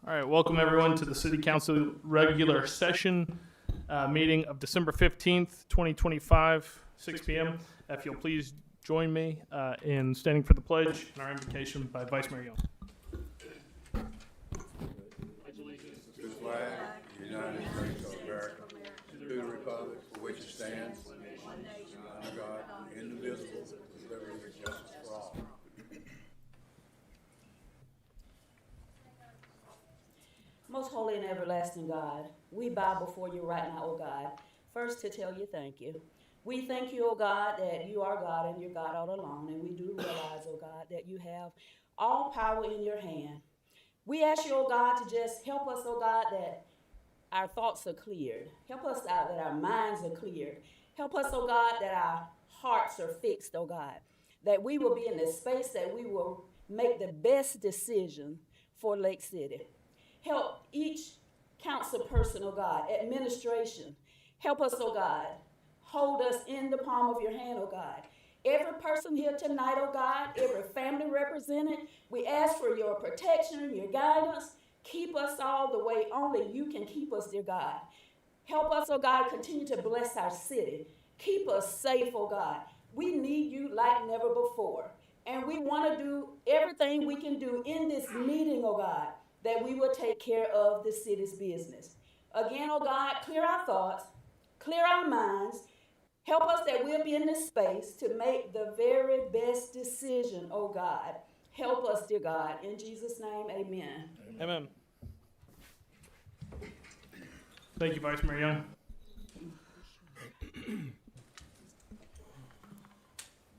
All right, welcome everyone to the City Council regular session meeting of December 15th, 2025, 6 p.m. If you'll please join me in standing for the pledge and our invocation by Vice Mayor Young. To the flag of the United States of America, to the republic for which it stands, under God, indivisible, with liberty and justice for all. Most holy and everlasting God, we bow before you right now, O God, first to tell you thank you. We thank you, O God, that you are God and you're God all alone, and we do realize, O God, that you have all power in your hand. We ask you, O God, to just help us, O God, that our thoughts are cleared. Help us out that our minds are cleared. Help us, O God, that our hearts are fixed, O God, that we will be in the space that we will make the best decision for Lake City. Help each council person, oh God, administration. Help us, oh God. Hold us in the palm of your hand, oh God. Every person here tonight, oh God, every family represented, we ask for your protection and your guidance. Keep us all the way only you can keep us, dear God. Help us, oh God, continue to bless our city. Keep us safe, oh God. We need you like never before. And we want to do everything we can do in this meeting, oh God, that we will take care of the city's business. Again, oh God, clear our thoughts, clear our minds, help us that we'll be in this space to make the very best decision, oh God. Help us, dear God. In Jesus' name, amen. Amen. Thank you, Vice Mayor Young.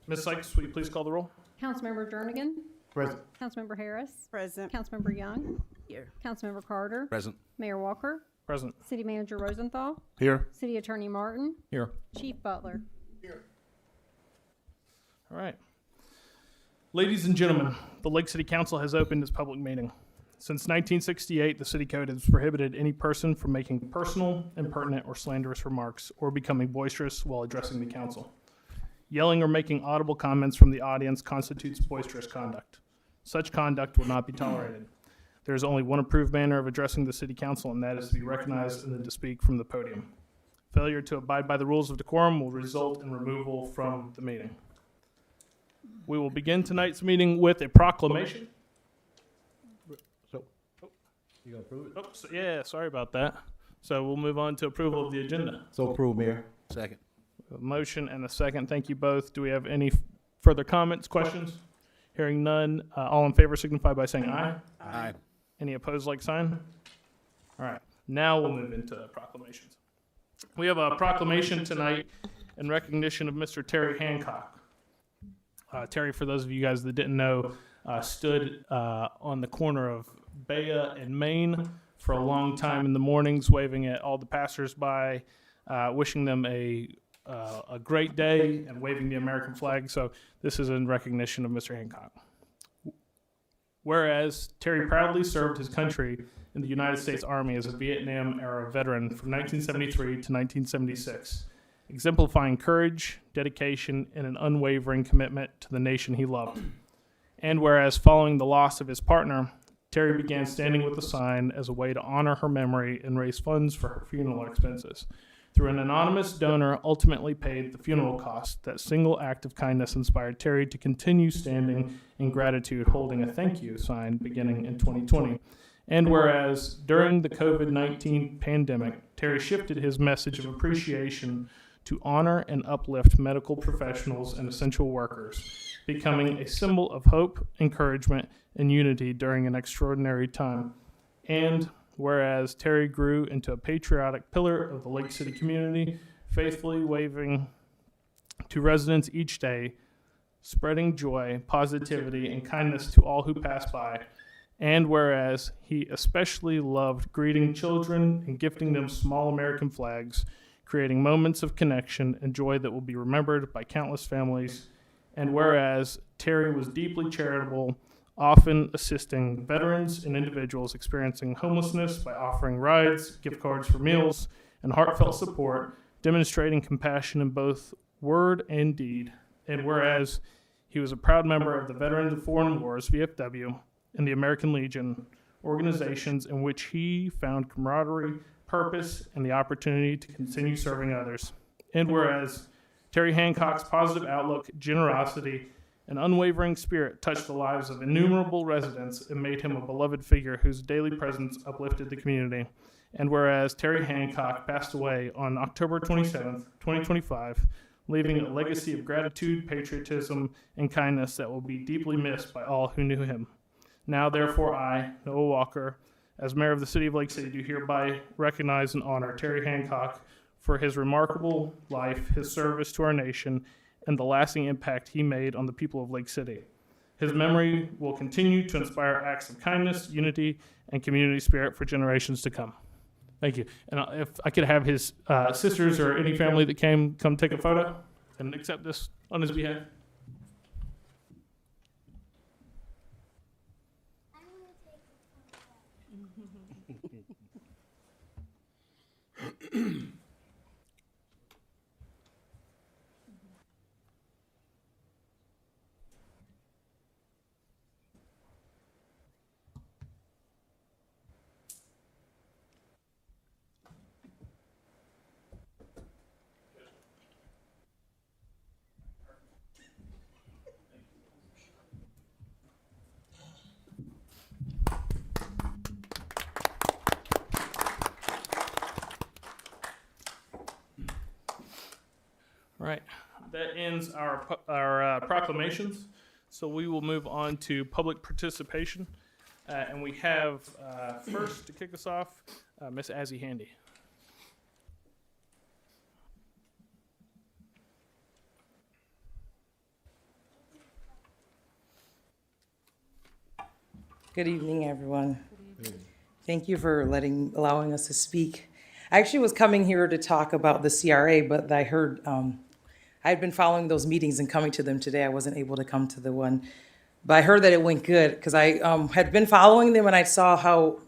Ms. Sykes, will you please call the roll? Councilmember Jernigan. Present. Councilmember Harris. Present. Councilmember Young. Here. Councilmember Carter. Present. Mayor Walker. Present. City Manager Rosenthal. Here. City Attorney Martin. Here. Chief Butler. All right. Ladies and gentlemen, the Lake City Council has opened its public meeting. Since 1968, the City Code has prohibited any person from making personal, impertinent, or slanderous remarks or becoming boisterous while addressing the council. Yelling or making audible comments from the audience constitutes boisterous conduct. Such conduct will not be tolerated. There is only one approved manner of addressing the City Council, and that is to be recognized and then to speak from the podium. Failure to abide by the rules of decorum will result in removal from the meeting. We will begin tonight's meeting with a proclamation. So, you gonna approve it? Oh, yeah, sorry about that. So we'll move on to approval of the agenda. So approved, Mayor. Second. A motion and a second. Thank you both. Do we have any further comments, questions? Hearing none. All in favor signify by saying aye. Aye. Any opposed, like sign? All right. Now we'll move into proclamations. We have a proclamation tonight in recognition of Mr. Terry Hancock. Terry, for those of you guys that didn't know, stood on the corner of Bea and Main for a long time in the mornings, waving at all the passersby, wishing them a great day and waving the American flag. So this is in recognition of Mr. Hancock. Whereas Terry proudly served his country in the United States Army as a Vietnam-era veteran from 1973 to 1976, exemplifying courage, dedication, and an unwavering commitment to the nation he loved. And whereas following the loss of his partner, Terry began standing with a sign as a way to honor her memory and raise funds for her funeral expenses. Through an anonymous donor ultimately paid the funeral cost, that single act of kindness inspired Terry to continue standing in gratitude, holding a thank you sign beginning in 2020. And whereas during the COVID-19 pandemic, Terry shifted his message of appreciation to honor and uplift medical professionals and essential workers, becoming a symbol of hope, encouragement, and unity during an extraordinary time. And whereas Terry grew into a patriotic pillar of the Lake City community, faithfully waving to residents each day, spreading joy, positivity, and kindness to all who pass by. And whereas he especially loved greeting children and gifting them small American flags, creating moments of connection and joy that will be remembered by countless families. And whereas Terry was deeply charitable, often assisting veterans and individuals experiencing homelessness by offering rides, gift cards for meals, and heartfelt support, demonstrating compassion in both word and deed. And whereas he was a proud member of the Veterans of Foreign Wars, VFW, and the American Legion, organizations in which he found camaraderie, purpose, and the opportunity to continue serving others. And whereas Terry Hancock's positive outlook, generosity, and unwavering spirit touched the lives of innumerable residents and made him a beloved figure whose daily presence uplifted the community. And whereas Terry Hancock passed away on October 27th, 2025, leaving a legacy of gratitude, patriotism, and kindness that will be deeply missed by all who knew him. Now, therefore, I, Noah Walker, as mayor of the city of Lake City, do hereby recognize and honor Terry Hancock for his remarkable life, his service to our nation, and the lasting impact he made on the people of Lake City. His memory will continue to inspire acts of kindness, unity, and community spirit for generations to come. Thank you. And if I could have his sisters or any family that come take a photo and accept this on his behalf. All right, that ends our proclamations. So we will move on to public participation. And we have first to kick us off, Miss Azzy Handy. Good evening, everyone. Thank you for allowing us to speak. I actually was coming here to talk about the CRA, but I heard I had been following those meetings and coming to them today. I wasn't able to come to the one, but I heard that it went good because I had been following them and I saw how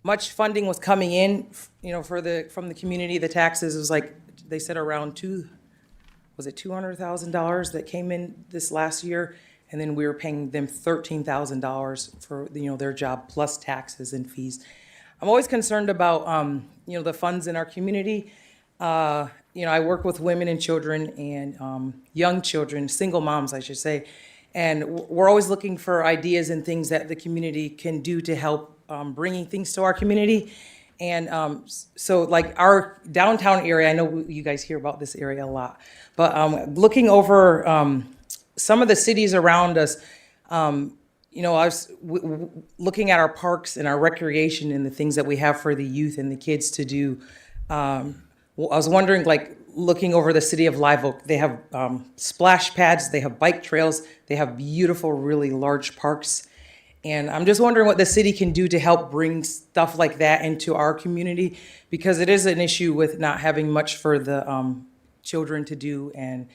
much funding was coming in, from the community. The taxes was like they said around $200,000 that came in this last year. And then we were paying them $13,000 for their job plus taxes and fees. I'm always concerned about the funds in our community. I work with women and children and young children, single moms, I should say, and we're always looking for ideas and things that the community can do to help bringing things to our community. And so like our downtown area, I know you guys hear about this area a lot, but looking over some of the cities around us, I was looking at our parks and our recreation and the things that we have for the youth and the kids to do. I was wondering, like, looking over the city of Live Oak, they have splash pads, they have bike trails, they have beautiful, really large parks. And I'm just wondering what the city can do to help bring stuff like that into our community, because it is an issue with not having much for the children to do. And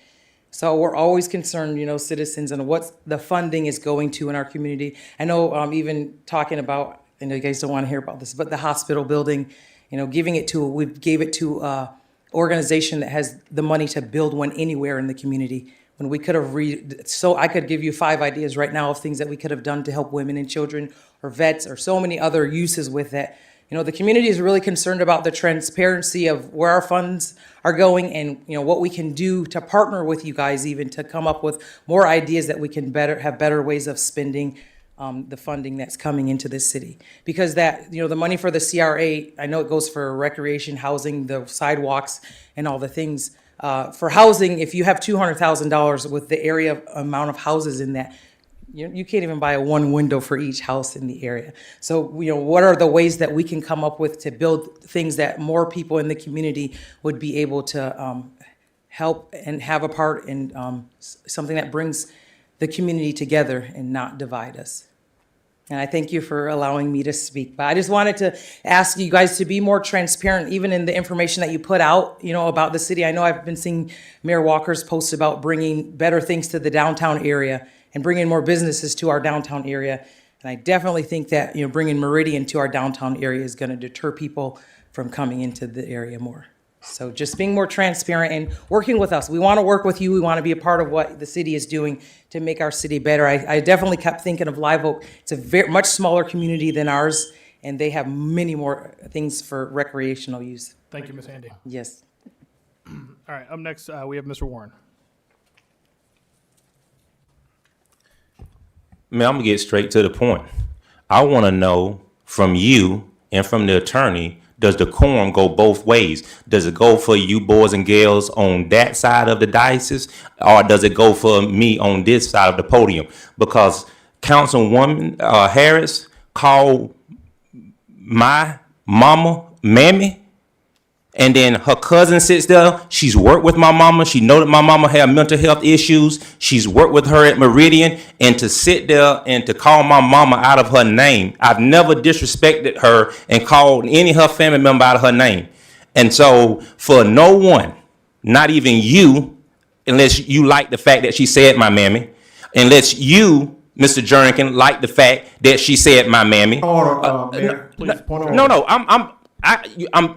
so we're always concerned, citizens, and what the funding is going to in our community. I know even talking about, I know you guys don't want to hear about this, but the hospital building, we gave it to an organization that has the money to build one anywhere in the community. When we could have so I could give you 5 ideas right now of things that we could have done to help women and children or vets or so many other uses with that. The community is really concerned about the transparency of where our funds are going and, what we can do to partner with you guys even to come up with more ideas that we can have better ways of spending the funding that's coming into this city. Because that, the money for the CRA, I know it goes for recreation, housing, the sidewalks and all the things. For housing, if you have $200,000 with the area amount of houses in that, you can't even buy one window for each house in the area. So, what are the ways that we can come up with to build things that more people in the community would be able to help and have a part in something that brings the community together and not divide us? And I thank you for allowing me to speak. But I just wanted to ask you guys to be more transparent, even in the information that you put out, about the city. I know I've been seeing Mayor Walker's posts about bringing better things to the downtown area and bringing more businesses to our downtown area. And I definitely think that, bringing Meridian to our downtown area is going to deter people from coming into the area more. So just being more transparent and working with us. We want to work with you. We want to be a part of what the city is doing to make our city better. I definitely kept thinking of Live Oak. It's a very much smaller community than ours, and they have many more things for recreational use. Thank you, Ms. Handy. Yes. All right, up next, we have Mr. Warren. Man, I'm gonna get straight to the point. I want to know from you and from the attorney, does the quorum go both ways? Does it go for you boys and girls on that side of the diocese, or does it go for me on this side of the podium? Because Councilwoman Harris called my mama Mammy, and then her cousin sits there. She's worked with my mama. She know that my mama had mental health issues. She's worked with her at Meridian. And to sit there and to call my mama out of her name, I've never disrespected her and called any of her family member out of her name. And so for no one, not even you, unless you like the fact that she said my mammy, unless you, Mr. Jernigan, like the fact that she said my mammy. Mayor, Please, point of No, order. no,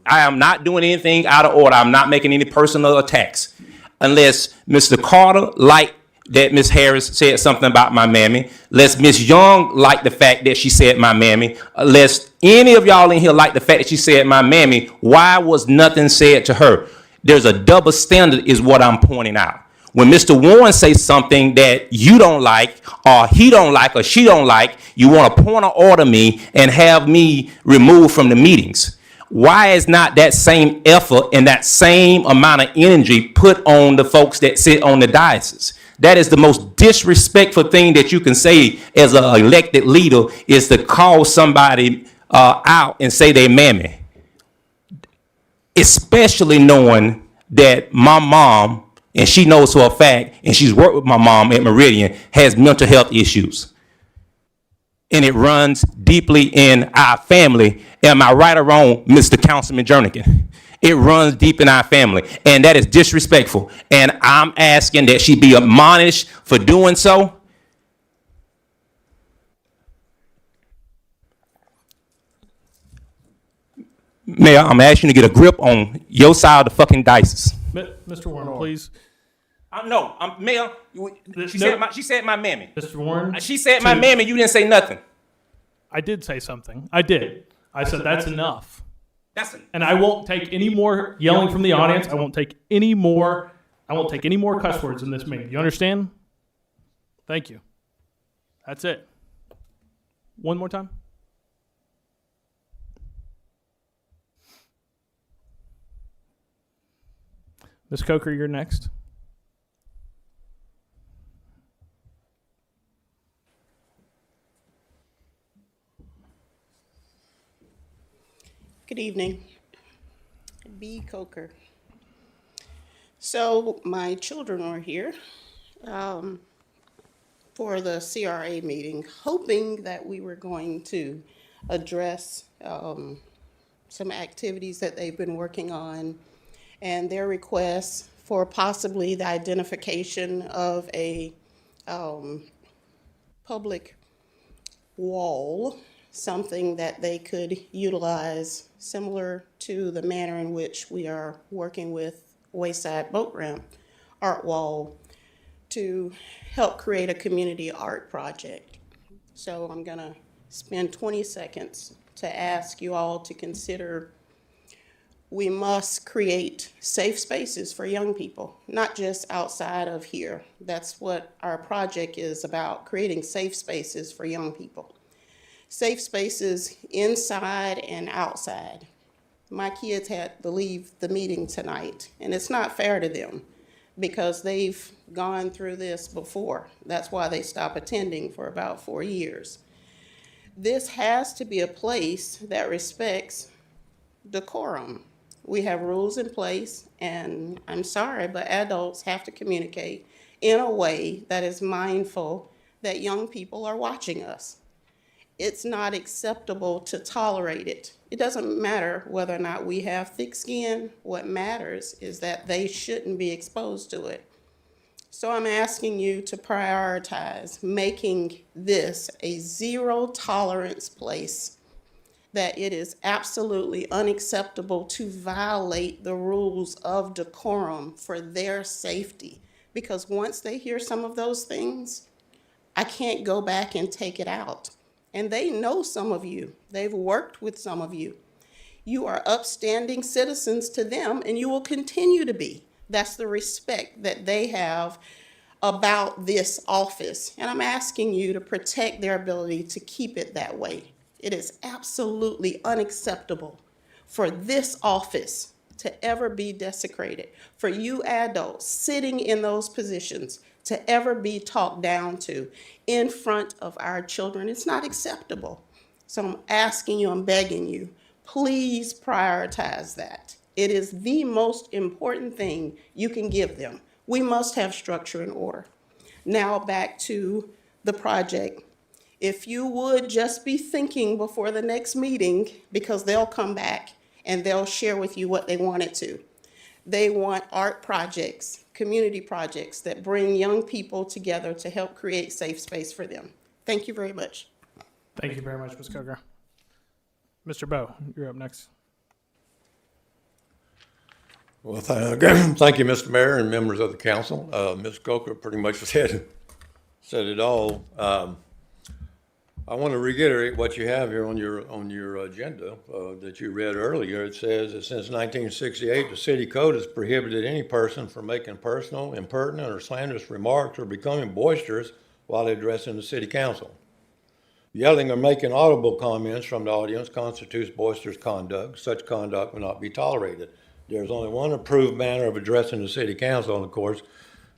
I am not doing anything out of order. I'm not making any personal attacks. Unless Mr. Carter liked that Miss Harris said something about my mammy. Unless Miss Young liked the fact that she said my mammy. Unless any of y'all in here like the fact that she said my mammy, why was nothing said to her? There's a double standard is what I'm pointing out. When Mr. Warren says something that you don't like, or he don't like, or she don't like, you want to point or order me and have me removed from the meetings. Why is not that same effort and that same amount of energy put on the folks that sit on the diocese? That is the most disrespectful thing that you can say as an elected leader, is to call somebody out and say they mammy. Especially knowing that my mom, and she knows for a fact, and she's worked with my mom at Meridian, has mental health issues. And it runs deeply in our family. Am I right or wrong, Mr. Councilman Jernigan? It runs deep in our family, and that is disrespectful. And I'm asking that she be admonished for doing so. Mayor, I'm asking you to get a grip on your side of the fucking dice. Mr. Warren, please. Mayor, she said my mammy. Mr. Warren. She said my mammy, you didn't say nothing. I did say something. I did. I said that's enough. That's And I won't take any more yelling from the audience. I won't take any more cuss words in this meeting. You understand? Thank you. That's it. One more time. Ms. Coker, you're next. Good evening. B. Coker. So my children are here for the CRA meeting, hoping that we were going to address some activities that they've been working on and their requests for possibly the identification of a public wall, something that they could utilize similar to the manner in which we are working with Wayside Boat Ramp Art Wall to help create a community art project. So I'm gonna spend 20 seconds to ask you all to consider we must create safe spaces for young people, not just outside of here. That's what our project is about, creating safe spaces for young people. Safe spaces inside and outside. My kids had to leave the meeting tonight, and it's not fair to them because they've gone through this before. That's why they stopped attending for about 4 years. This has to be a place that respects decorum. We have rules in place, and I'm sorry, but adults have to communicate in a way that is mindful that young people are watching us. It's not acceptable to tolerate it. It doesn't matter whether or not we have thick skin. What matters is that they shouldn't be exposed to it. So I'm asking you to prioritize making this a zero tolerance place that it is absolutely unacceptable to violate the rules of decorum for their safety. Because once they hear some of those things, I can't go back and take it out. And they know some of you. They've worked with some of you. You are upstanding citizens to them, and you will continue to be. That's the respect that they have about this office. And I'm asking you to protect their ability to keep it that way. It is absolutely unacceptable for this office to ever be desecrated, for you adults sitting in those positions to ever be talked down to in front of our children. It's not acceptable. So I'm asking you, I'm begging you, please prioritize that. It is the most important thing you can give them. We must have structure and order. Now back to the project. If you would just be thinking before the next meeting, because they'll come back and they'll share with you what they wanted to. They want art projects, community projects that bring young people together to help create safe space for them. Thank you very much. Thank you very much, Ms. Coker. Mr. Bowe, you're up next. Well, thank you, Mr. Mayor and members of the council. Ms. Coker pretty much said it all. I want to reiterate what you have here on your agenda that you read earlier. It says that since 1968, the city code has prohibited any person from making personal, impertinent, or slanderous remarks or becoming boisterous while addressing the city council. Yelling or making audible comments from the audience constitutes boisterous conduct. Such conduct will not be tolerated. There's only one approved manner of addressing the city council, and of course,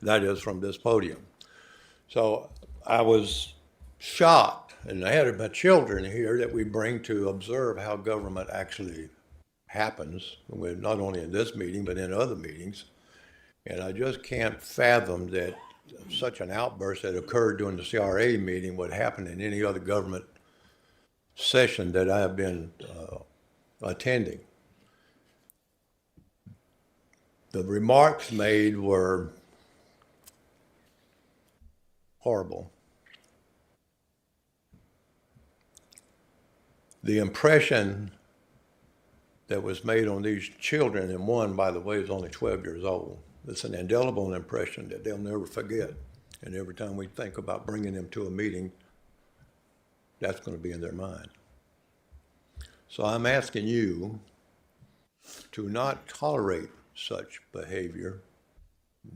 that is from this podium. So I was shocked, and I had my children here that we bring to observe how government actually happens, not only in this meeting, but in other meetings. And I just can't fathom that such an outburst that occurred during the CRA meeting would happen in any other government session that I have been attending. The remarks made were horrible. The impression that was made on these children, and one, by the way, is only 12 years old. It's an indelible impression that they'll never forget. And every time we think about bringing them to a meeting, that's going to be in their mind. So I'm asking you to not tolerate such behavior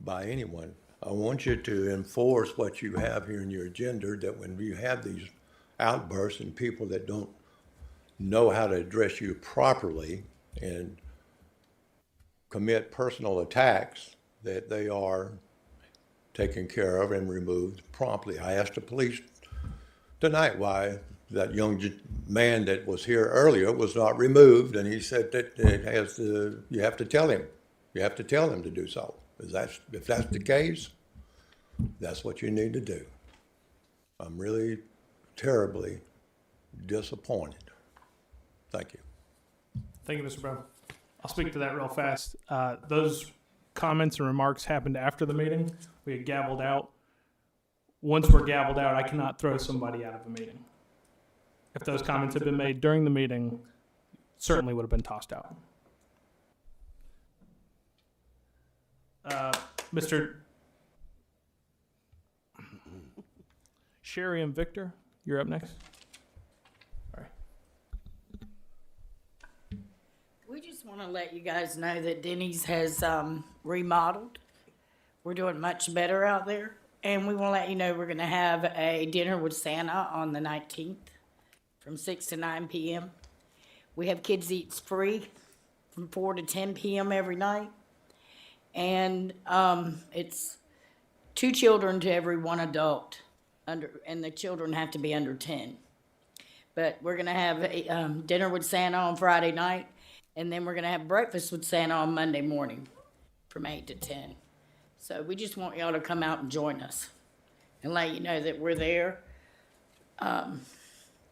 by anyone. I want you to enforce what you have here in your agenda, that when you have these outbursts and people that don't know how to address you properly and commit personal attacks, that they are taken care of and removed promptly. I asked the police tonight why that young man that was here earlier was not removed, and he said that you have to tell him. You have to tell him to do so. If that's the case, that's what you need to do. I'm really terribly disappointed. Thank you. Thank you, Mr. Brown. I'll speak to that real fast. Those comments and remarks happened after the meeting. We had gavelled out. Once we're gavelled out, I cannot throw somebody out of a meeting. If those comments had been made during the meeting, certainly would have been tossed out. Mr. Sherry and Victor, you're up next. All right. We just want to let you guys know that Denny's has remodeled. We're doing much better out there. And we want to let you know we're going to have a dinner with Santa on the 19th from 6 to 9 p.m. We have Kids Eats free from 4 to 10 p.m. every night. And it's 2 children to every 1 adult, and the children have to be under 10. But we're going to have a dinner with Santa on Friday night, and then we're going to have breakfast with Santa on Monday morning from 8 to 10. So we just want y'all to come out and join us and let you know that we're there.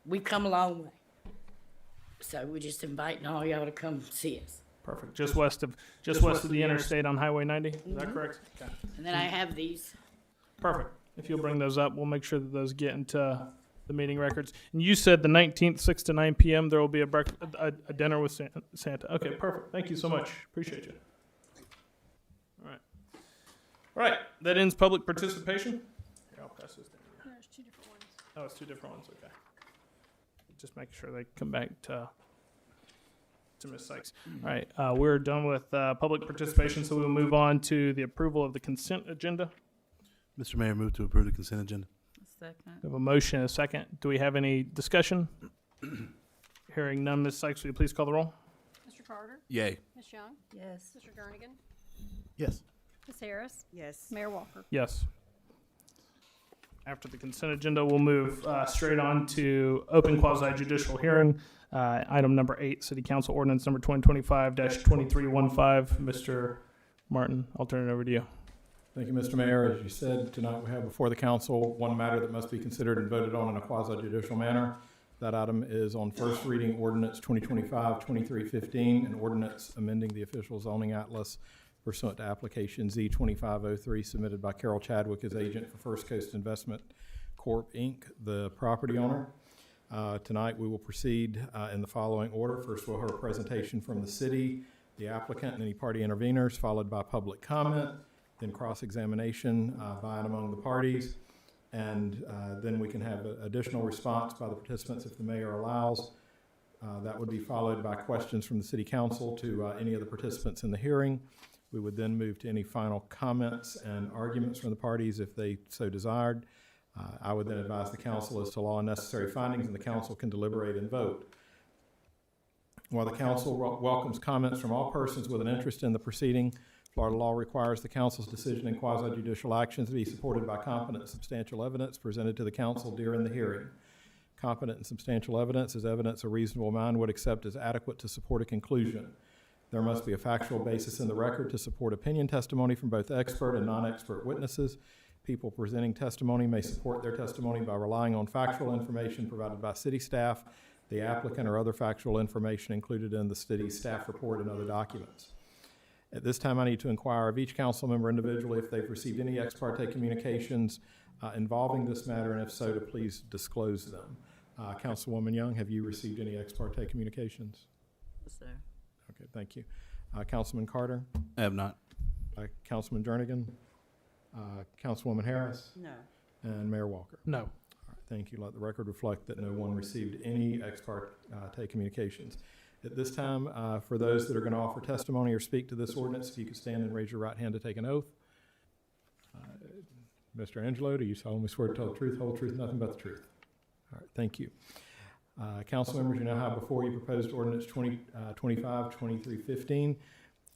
We've come a long way. So we're just inviting all y'all to come see us. Perfect. Just west of the interstate on Highway 90. Is that correct? Okay. And then I have these. Perfect. If you'll bring those up, we'll make sure that those get into the meeting records. And you said the 19th, 6 to 9 p.m. There will be a dinner with Santa. Okay, perfect. Thank you so much. Appreciate you. All right. That ends public participation. Here, I'll pass this down. There's two different ones. Oh, it's two different ones. Okay. Just making sure they come back to Ms. Sykes. All right. We're done with public participation, so we'll move on to the approval of the consent agenda. Mr. Mayor, move to approve the consent agenda. Second. We have a motion and a second. Do we have any discussion? Hearing none, Ms. Sykes, will you please call the roll? Mr. Carter? Yay. Ms. Young? Yes. Mr. Jernigan? Yes. Ms. Harris? Yes. Mayor Walker? Yes. After the consent agenda, we'll move straight on to open quasi-judicial hearing. Item number 8, City Council Ordinance number 2025-2315. Mr. Martin, I'll turn it over to you. Thank you, Mr. Mayor. As you said, tonight we have before the council one matter that must be considered and voted on in a quasi-judicial manner. That item is on first reading ordinance 2025-2315, an ordinance amending the official zoning atlas pursuant to application Z2503 submitted by Carol Chadwick as agent for First Coast Investment Corp. Inc., the property owner. Tonight we will proceed in the following order. First, we'll hear a presentation from the city, the applicant, and any party interveners, followed by public comment, then cross-examination by and among the parties, and then we can have additional response by the participants if the mayor allows. That would be followed by questions from the city council to any of the participants in the hearing. We would then move to any final comments and arguments from the parties if they so desired. I would then advise the council as to law and necessary findings, and the council can deliberate and vote. While the council welcomes comments from all persons with an interest in the proceeding, Florida law requires the council's decision in quasi-judicial actions to be supported by competent and substantial evidence presented to the council during the hearing. Competent and substantial evidence is evidence a reasonable mind would accept as adequate to support a conclusion. There must be a factual basis in the record to support opinion testimony from both expert and non-expert witnesses. People presenting testimony may support their testimony by relying on factual information provided by city staff, the applicant, or other factual information included in the city staff report and other documents. At this time, I need to inquire of each council member individually if they've received any ex parte communications involving this matter, and if so, to please disclose them. Councilwoman Young, have you received any ex parte communications? Yes, sir. Okay, thank you. Councilman Carter? I have not. Councilman Jernigan? Councilwoman Harris? No. And Mayor Walker? No. All right, thank you. Let the record reflect that no one received any ex parte communications. At this time, for those that are going to offer testimony or speak to this ordinance, if you could stand and raise your right hand to take an oath. Mr. Angelo, do you solemnly swear to tell the truth, whole truth, nothing but the truth? All right, thank you. Council members, you now have before you proposed ordinance 2025-2315,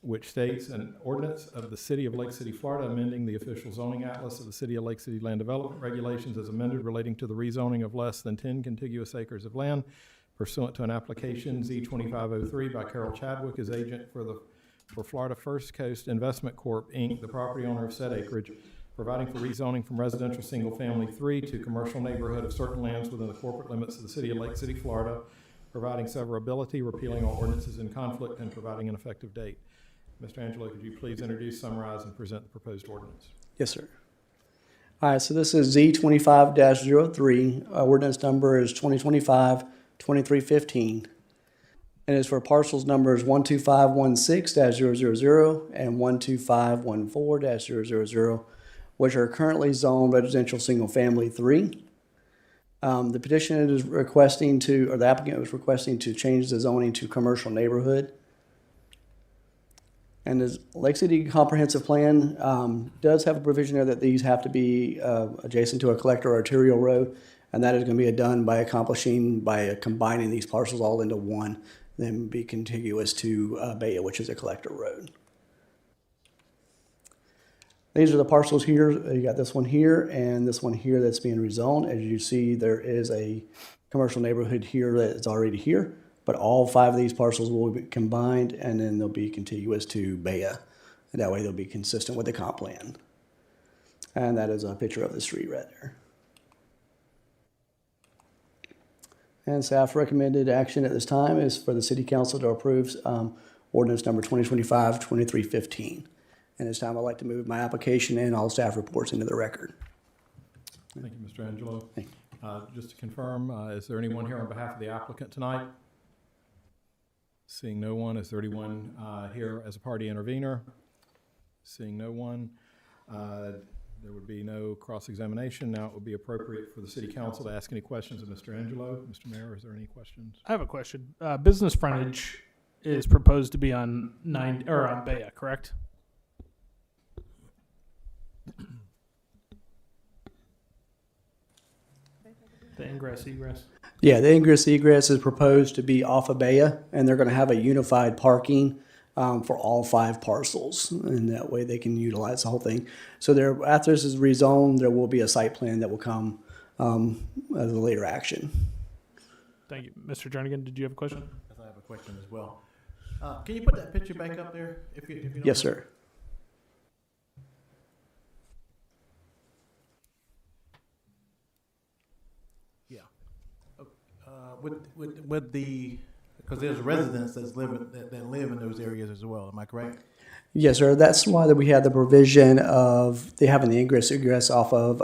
which states an ordinance of the City of Lake City, Florida, amending the official zoning atlas of the City of Lake City Land Development Regulations as amended relating to the rezoning of less than 10 contiguous acres of land pursuant to an application Z2503 by Carol Chadwick as agent for Florida First Coast Investment Corp. Inc., the property owner of said acreage, providing for rezoning from residential single-family 3 to commercial neighborhood of certain lands within the corporate limits of the City of Lake City, Florida, providing severability, repealing all ordinances in conflict, and providing an effective date. Mr. Angelo, could you please introduce, summarize, and present the proposed ordinance? Yes, sir. All right, so this is Z25-03. Ordinance number is 2025-2315. And it's for parcels numbers 12516-000 and 12514-000, which are currently zoned residential single-family 3. The petitioner is requesting to, or the applicant was requesting to change the zoning to commercial neighborhood. And the Lake City Comprehensive Plan does have a provision there that these have to be adjacent to a collector or arterial road, and that is going to be done by combining these parcels all into one, then be contiguous to Baya, which is a collector road. These are the parcels here. You got this one here and this one here that's being rezoned. As you see, there is a commercial neighborhood here that is already here. But all 5 of these parcels will be combined, and then they'll be contiguous to Baya. And that way they'll be consistent with the comp plan. And that is a picture of the street right there. And staff recommended action at this time is for the City Council to approve ordinance number 2025-2315. And this time I'd like to move my application and all staff reports into the record. Thank you, Mr. Angelo. Thank Just to confirm, is there anyone here on behalf of the applicant tonight? Seeing no one, is there anyone here as a party intervener? Seeing no one, there would be no cross-examination. Now it would be appropriate for the city council to ask any questions of Mr. Angelo. Mr. Mayor, is there any questions? I have a question. Business frontage is proposed to be on on Baya, correct? The ingress, egress. Yeah, the ingress egress is proposed to be off of Baya, and they're going to have a unified parking for all 5 parcels, and that way they can utilize the whole thing. So there, after this is rezoned, there will be a site plan that will come as a later action. Thank you. Mr. Jernigan, did you have a question? Yes, I have a question as well. Can you put that picture back up there? If you don't Yes, mind? sir. Yeah. With the, because there's residents that live in those areas as well. Am I correct? Yes, sir. That's why that we had the provision of they having the ingress egress off of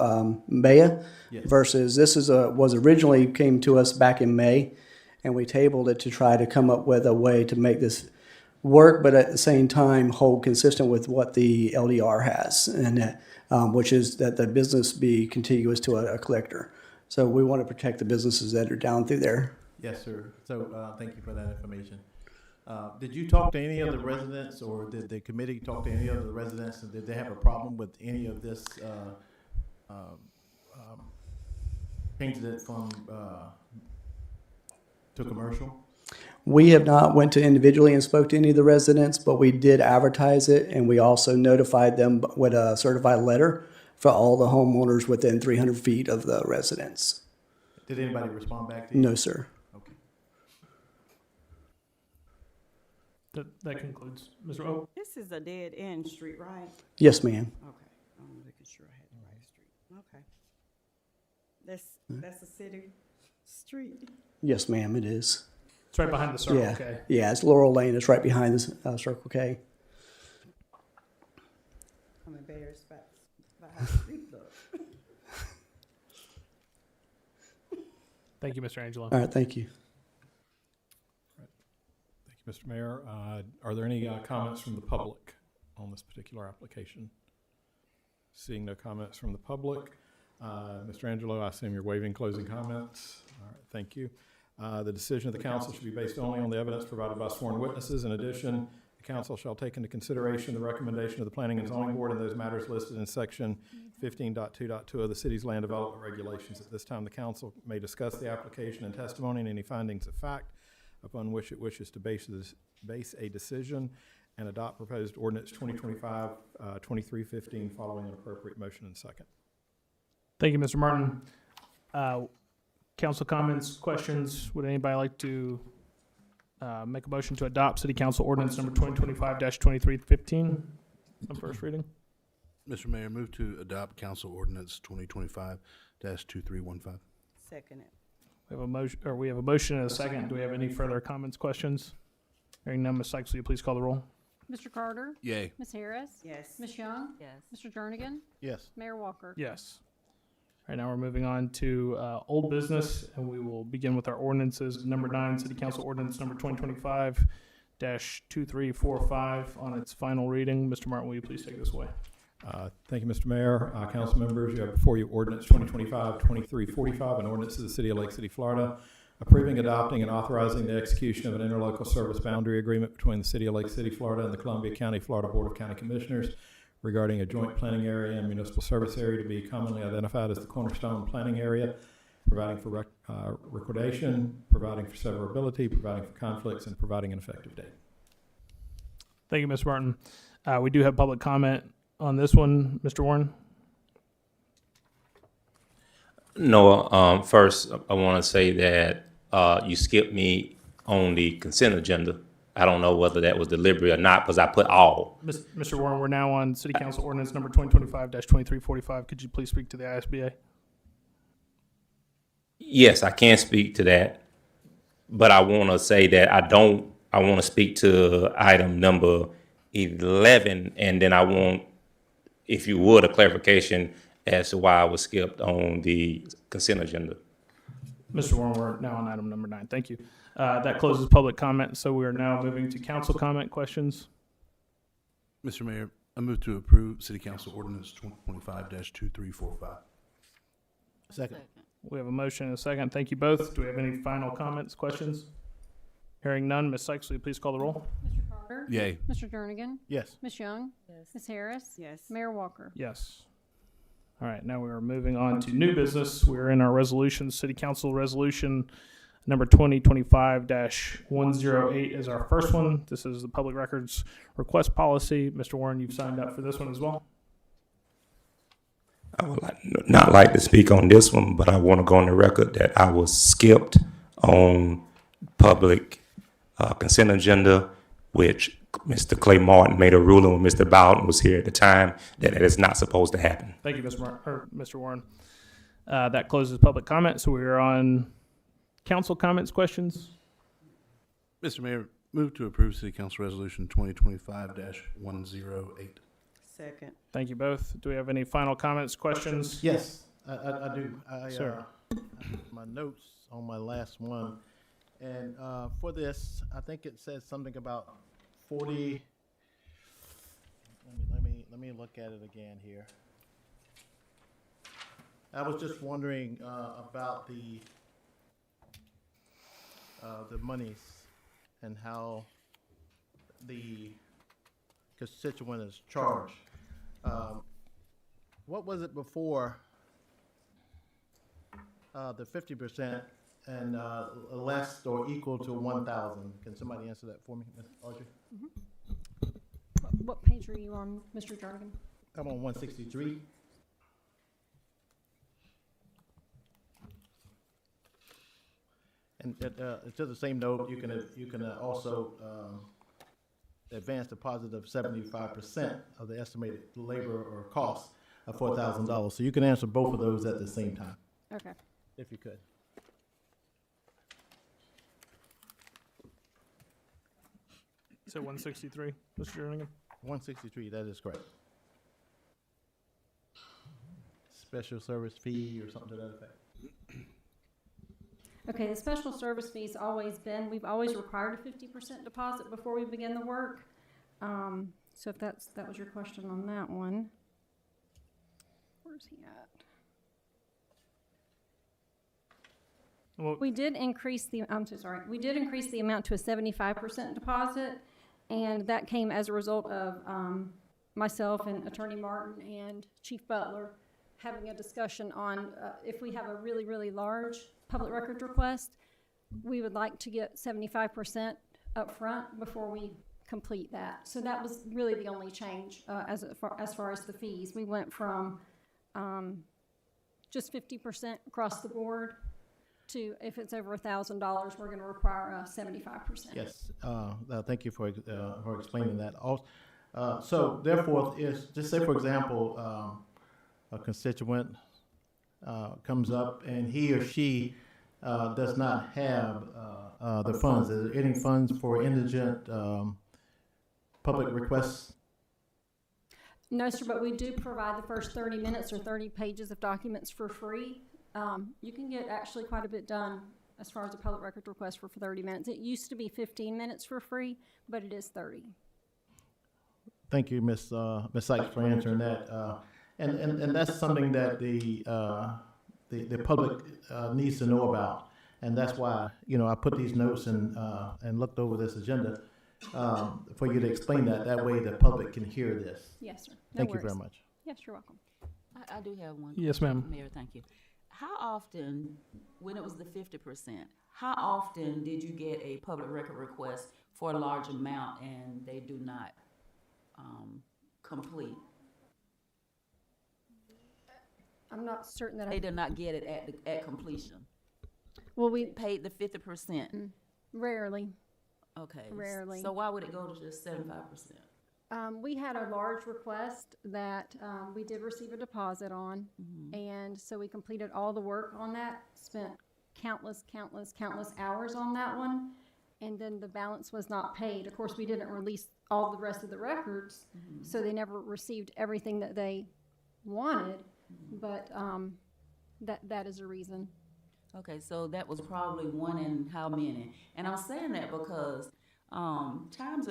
Baya Yes. versus this is was originally came to us back in May, and we tabled it to try to come up with a way to make this work, but at the same time hold consistent with what the LDR has, and that, which is that the business be contiguous to a collector. So we want to protect the businesses that are down through there. Yes, sir. So thank you for that information. Did you talk to any of the residents, or did the committee talk to any of the residents, and did they have a problem with any of this changing it from to commercial? We have not went to individually and spoke to any of the residents, but we did advertise it, and we also notified them with a certified letter for all the homeowners within 300 feet of the residence. Did anybody respond back to you? No, sir. Okay. That concludes. Mr. O? This is a dead end street, right? Yes, ma'am. Okay, I'm making sure I had the right street. Okay. That's a city street. Yes, ma'am, it is. It's right behind the Circle Yeah. K. Yeah, it's Laurel Lane. It's right behind this Circle K. I'm embarrassed by how the street looks. Thank you, Mr. Angelo. All right, thank you. Thank you, Mr. Mayor. Are there any comments from the public on this particular application? Seeing no comments from the public. Mr. Angelo, I assume you're waiving closing comments. All right, thank you. The decision of the council should be based only on the evidence provided by sworn witnesses. In addition, the council shall take into consideration the recommendation of the Planning and Zoning Board in those matters listed in section 15.2.2 of the city's land development regulations. At this time, the council may discuss the application and testimony and any findings of fact upon which it wishes to base a decision and adopt proposed ordinance 2025-2315 following an appropriate motion and second. Thank you, Mr. Martin. Council comments, questions? Would anybody like to make a motion to adopt City Council Ordinance number 2025-2315 on first reading? Mr. Mayor, move to adopt Council Ordinance 2025-2315. Second it. We have a motion and a second. Do we have any further comments, questions? Hearing none, Ms. Sykes, will you please call the roll? Mr. Carter? Yay. Ms. Harris? Yes. Ms. Young? Yes. Mr. Jernigan? Yes. Mayor Walker? Yes. All right, now we're moving on to old business, and we will begin with our ordinances. Number 9, City Council Ordinance number 2025-2345 on its final reading. Mr. Martin, will you please take this away? Thank you, Mr. Mayor. Council members, you have before you ordinance 2025-2345, an ordinance of the City of Lake City, Florida, approving, adopting, and authorizing the execution of an interlocal service boundary agreement between the City of Lake City, Florida, and the Columbia County, Florida Board of County Commissioners regarding a joint planning area and municipal service area to be commonly identified as the Cornerstone Planning Area, providing for recordation, providing for severability, providing for conflicts, and providing an effective date. Thank you, Ms. Martin. We do have public comment on this one. Mr. Warren? No, first, I want to say that you skipped me on the consent agenda. I don't know whether that was deliberate or not, because I put all. Mr. Warren, we're now on City Council Ordinance number 2025-2345. Could you please speak to the ISBA? Yes, I can speak to that, but I want to say that I want to speak to item number 11, and then I want, if you would, a clarification as to why I was skipped on the consent agenda. Mr. Warren, we're now on item number 9. Thank you. That closes public comment, so we are now moving to council comment questions. Mr. Mayor, I move to approve City Council Ordinance 2025-2345. Second. We have a motion and a second. Thank you both. Do we have any final comments, questions? Hearing none, Ms. Sykes, will you please call the roll? Mr. Carter? Yay. Mr. Jernigan? Yes. Ms. Young? Yes. Ms. Harris? Yes. Mayor Walker? Yes. All right, now we are moving on to new business. We're in our resolution, City Council Resolution number 2025-108 is our first one. This is the public records request policy. Mr. Warren, you've signed up for this one as well. I would not like to speak on this one, but I want to go on the record that I was skipped on public consent agenda, which Mr. Clay Martin made a ruling when Mr. Bowden was here at the time that it is not supposed to happen. Thank you, Mr. Warren. That closes public comment, so we are on council comments, questions. Mr. Mayor, move to approve City Council Resolution 2025-108. Second. Thank you both. Do we have any final comments, questions? Yes, I do. Sir. My notes on my last one, and for this, I think it says something about 40. Let me look at it again here. I was just wondering about the monies and how the constituent is charged. What was it before the 50% and less or equal to 1,000? Can somebody answer that for me, Ms. Audrey? What page are you on, Mr. Jernigan? I'm on 163. And to the same note, you can also advance deposit of 75% of the estimated labor or cost of $4,000. So you can answer both of those at the same time, Okay. if you could. So 163, Mr. Jernigan? 163, that is correct. Special service fee or something to that effect. Okay, the special service fee's always been, we've always required a 50% deposit before we begin the work. So if that was your question on that one. Where's he at? Well, We did increase the, I'm so sorry, we did increase the amount to a 75% deposit, and that came as a result of myself and Attorney Martin and Chief Butler having a discussion on if we have a really, really large public records request, we would like to get 75% up front before we complete that. So that was really the only change as far as the fees. We went from just 50% across the board to if it's over $1,000, we're going to require 75%. Yes, thank you for explaining that. Also, so therefore, just say for example, a constituent comes up and he or she does not have the funds. Is there any funds for indigent public requests? No, sir, but we do provide the first 30 minutes or 30 pages of documents for free. You can get actually quite a bit done as far as a public record request for 30 minutes. It used to be 15 minutes for free, but it is 30. Thank you, Ms. Sykes, for answering that. And that's something that the public needs to know about, and that's why I put these notes and looked over this agenda for you to explain that. That way, the public can hear this. Yes, sir. No Thank you worries. very much. Yes, you're welcome. I do have one. Yes, ma'am. Mayor, thank you. How often, when it was the 50%, how often did you get a public record request for a large amount and they do not complete? I'm not certain that They did not get it at completion. well, we Paid the 50%. rarely. Okay. Rarely. So why would it go to just 75%? We had a large request that we did receive a deposit on, and so we completed all the work on that, spent countless hours on that one, and then the balance was not paid. Of course, we didn't release all the rest of the records, so they never received everything that they wanted, but that is a reason. Okay, so that was probably one in how many? And I'm saying that because times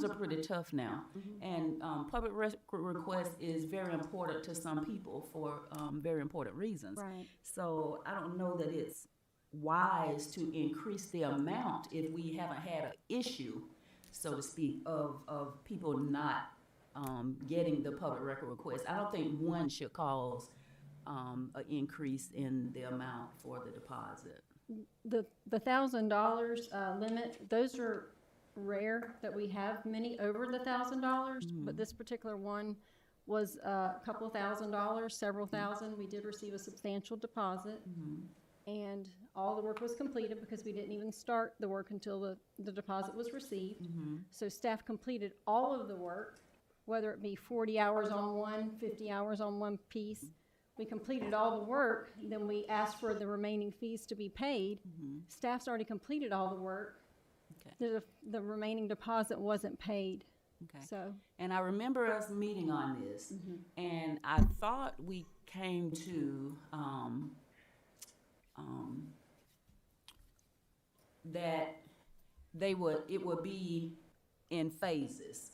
are pretty tough now, and public request is very important to some people for very important reasons. Right. So I don't know that it's wise to increase the amount if we haven't had an issue, so to speak, of people not getting the public record request. I don't think one should cause an increase in the amount for the deposit. The $1,000 limit, those are rare that we have many over the $1,000, but this particular one was a couple $1,000, several thousand. We did receive a substantial deposit, and all the work was completed because we didn't even start the work until the deposit was received. So staff completed all of the work, whether it be 40 hours on one, 50 hours on one piece. We completed all the work, then we asked for the remaining fees to be paid. Staff's already completed all the work. Okay. The remaining deposit wasn't paid. Okay. So, And I remember us meeting on this, and I thought we came to that it would be in phases.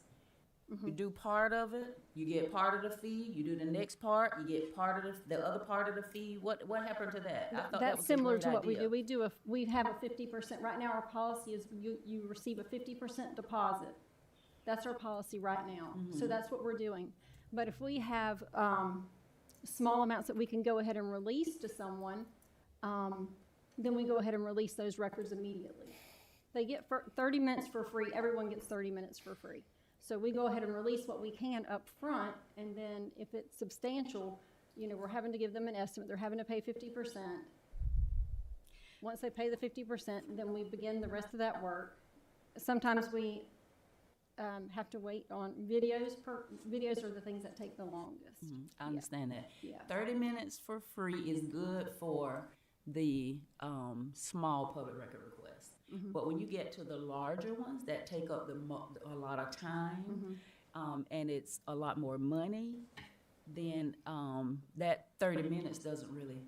You do part of it, you get part of the fee. You do the next part, you get part of the other part of the fee. What happened to that? I thought that that's was similar a to great what idea. we have a 50%, right now our policy is you receive a 50% deposit. That's our policy right now. So that's what we're doing. But if we have small amounts that we can go ahead and release to someone, then we go ahead and release those records immediately. They get 30 minutes for free. Everyone gets 30 minutes for free. So we go ahead and release what we can up front, and then if it's substantial, we're having to give them an estimate. They're having to pay 50%. Once they pay the 50%, then we begin the rest of that work. Sometimes we have to wait on videos. Videos are the things that take the longest. I understand that. Yeah. 30 minutes for free is good for the small public record requests. But when you get to the larger ones that take up a lot of time, and it's a lot more money, then that 30 minutes doesn't really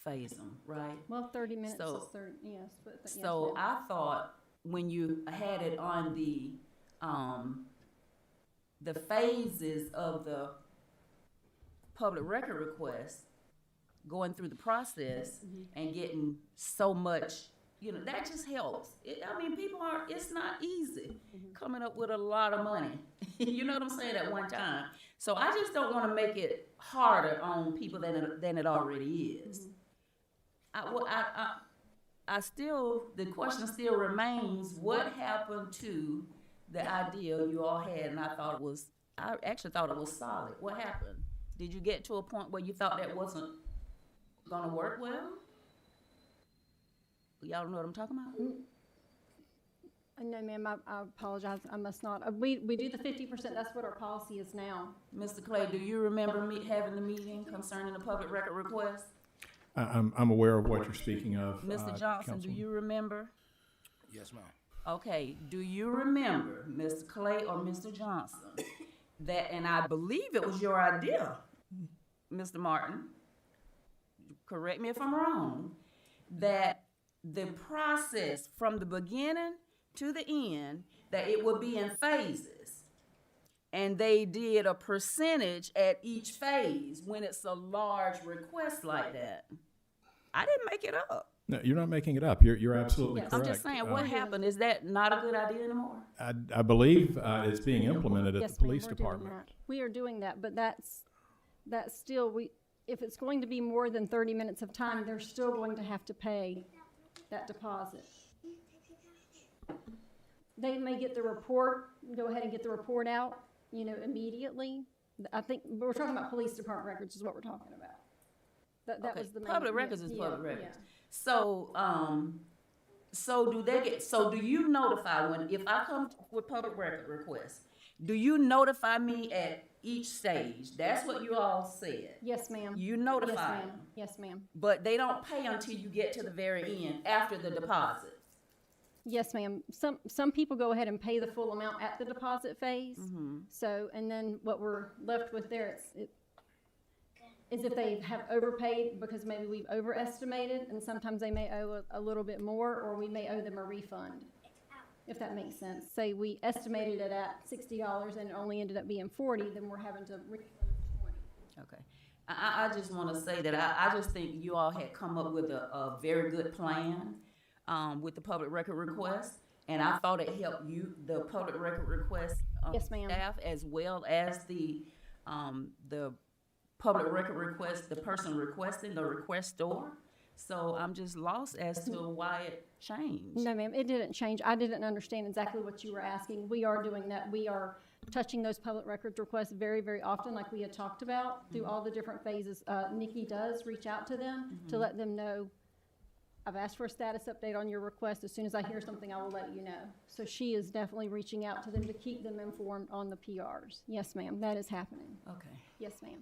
phase them, right? Well, 30 minutes So- is 30, yes. But yes, So ma'am. I thought when you had it on the phases of the public record request, going through the process and getting so much, that just helps. It's not easy coming up with a lot of money. You know what I'm saying, at one time. So I just don't want to make it harder on people than it already is. The question still remains, what happened to the idea you all had? And I actually thought it was solid. What happened? Did you get to a point where you thought that wasn't gonna work well? Y'all know what I'm talking about? No, ma'am, I apologize. I must not. We do the 50%. That's what our policy is now. Mr. Clay, do you remember having the meeting concerning the public record request? I'm aware of what you're speaking of. Mr. Johnson, do Councilman. you remember? Yes, ma'am. Okay, do you remember, Mr. Clay or Mr. Johnson, that, and I believe it was your idea, Mr. Martin, correct me if I'm wrong, that the process from the beginning to the end, that it would be in phases. And they did a percentage at each phase when it's a large request like that. I didn't make it up. No, you're not making it up. You're absolutely Yes. correct. I'm just saying, what happened? Is that not a good idea anymore? I believe it's being implemented at Yes, the ma'am, police we're doing department. that. We are doing that, but that's still, if it's going to be more than 30 minutes of time, they're still going to have to pay that deposit. They may get the report, go ahead and get the report out, immediately. I think, we're talking about police department records is what we're talking about. That Okay, was the main. public records is yeah, public yeah. records. So, so do you notify if I come with public record requests, do you notify me at each stage? That's what you all said. Yes, ma'am. You Yes, notify ma'am. them, Yes, ma'am. but they don't pay until you get to the very end, after the deposit. Yes, ma'am. Some people go ahead and pay the full amount at the deposit phase. So, and then what we're left with there, is if they have overpaid because maybe we've overestimated, and sometimes they may owe a little bit more, or we may owe them a refund, if that makes sense. Say we estimated it at $60 and it only ended up being 40, then we're having to refund 20. Okay. I just want to say that I just think you all had come up with a very good plan with the public record request, and I thought it helped you, the public record request Yes, ma'am. staff, as well as the public record request, the person requesting, the requestor. So I'm just lost as to why it changed. No, ma'am, it didn't change. I didn't understand exactly what you were asking. We are doing that. We are touching those public records requests very, very often, like we had talked about, through all the different phases. Nikki does reach out to them to let them know, I've asked for a status update on your request. As soon as I hear something, I will let you know. So she is definitely reaching out to them to keep them informed on the PRs. Yes, ma'am, that is happening. Okay. Yes, ma'am.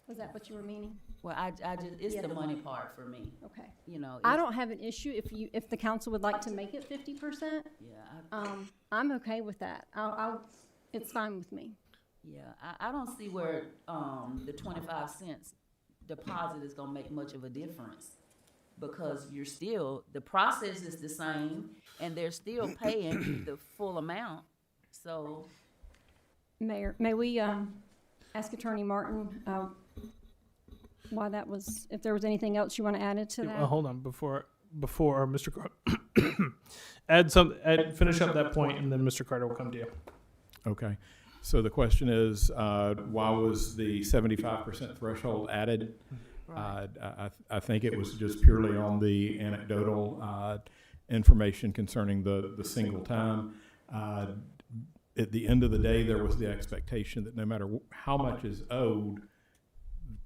Was that what you were meaning? Well, I just, it's the money part for me. Okay. You know. I it's- don't have an issue if the council would like to make it 50%. Yeah, I'm okay with that. It's fine with me. yeah. I don't see where the 25 cents deposit is gonna make much of a difference, because you're still, the process is the same, and they're still paying the full amount. So, Mayor, may we ask Attorney Martin why that was, if there was anything else you want to add to that? Hold on, before Mr. Finish up that point, and then Mr. Carter will come to you. Okay. So the question is, why was the 75% threshold added? I think it was just purely on the anecdotal information concerning the single time. At the end of the day, there was the expectation that no matter how much is owed,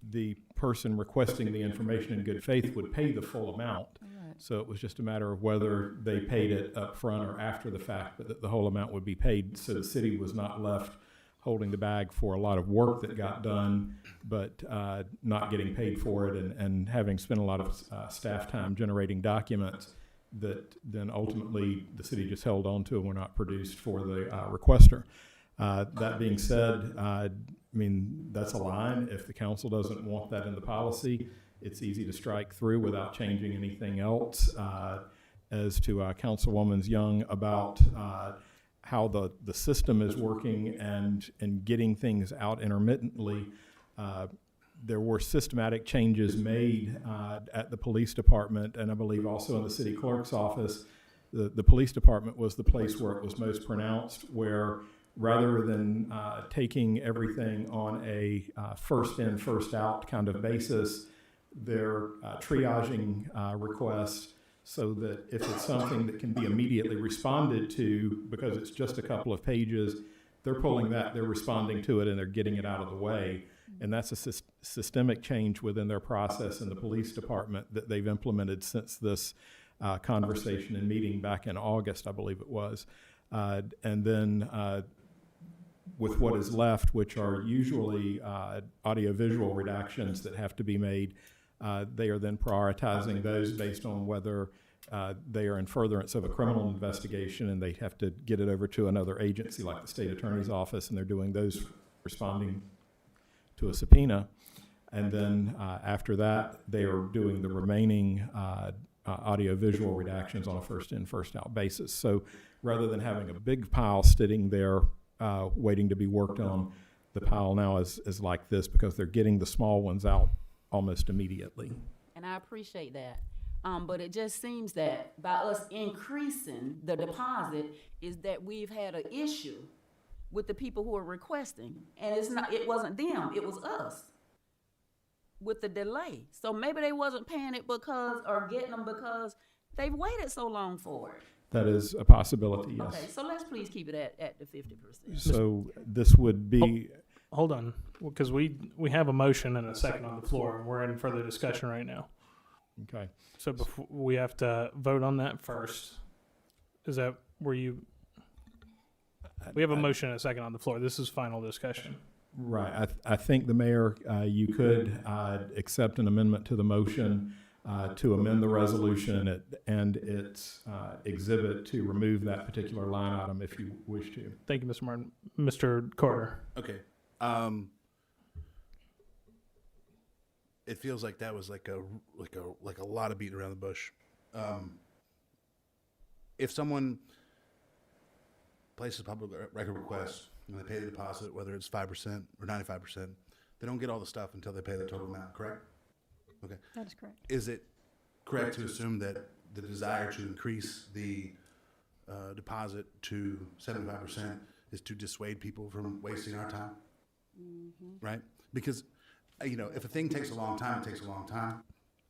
the person requesting the information in good faith would pay the full amount. So it was just a matter of whether they paid it up front or after the fact, but that the whole amount would be paid. So the city was not left holding the bag for a lot of work that got done, but not getting paid for it, and having spent a lot of staff time generating documents that then ultimately the city just held on to and were not produced for the requester. That being said, I mean, that's a line. If the council doesn't want that in the policy, it's easy to strike through without changing anything else. As to Councilwoman Young about how the system is working and getting things out intermittently, there were systematic changes made at the police department, and I believe also in the city clerk's office. The police department was the place where it was most pronounced, where rather than taking everything on a first in, first out kind of basis, they're triaging requests so that if it's something that can be immediately responded to because it's just a couple of pages, they're pulling that, they're responding to it, and they're getting it out of the way. And that's a systemic change within their process in the police department that they've implemented since this conversation and meeting back in August, I believe it was. And then with what is left, which are usually audiovisual redactions that have to be made, they are then prioritizing those based on whether they are in furtherance of a criminal investigation, and they have to get it over to another agency like the state attorney's office, and they're doing those responding to a subpoena. And then after that, they are doing the remaining audiovisual redactions on a first in, first out basis. So rather than having a big pile sitting there waiting to be worked on, the pile now is like this because they're getting the small ones out almost immediately. and I appreciate that. But it just seems that by us increasing the deposit is that we've had an issue with the people who are requesting. And it wasn't them, it was us with the delay. So maybe they wasn't paying it or getting them because they've waited so long for it. That is a possibility, yes. Okay, so let's please keep it at the 50%. So this would be, Hold on, because we have a motion and a second on the floor, and we're in further discussion right now. okay. So before, we have to vote on that first. Is that where you? We have a motion and a second on the floor. This is final discussion. Right. I think the mayor, you could accept an amendment to the motion to amend the resolution and its exhibit to remove that particular line item if you wish to. Thank you, Mr. Martin. Mr. Carter. Okay. it feels like that was like a lot of beating around the bush. If someone places a public record request and they pay the deposit, whether it's 5% or 95%, they don't get all the stuff until they pay the total amount, correct? Okay. That is correct. Is it correct to assume that the desire to increase the deposit to 75% is to dissuade people from wasting our time? Right? Because, if a thing takes a long time, it takes a long time.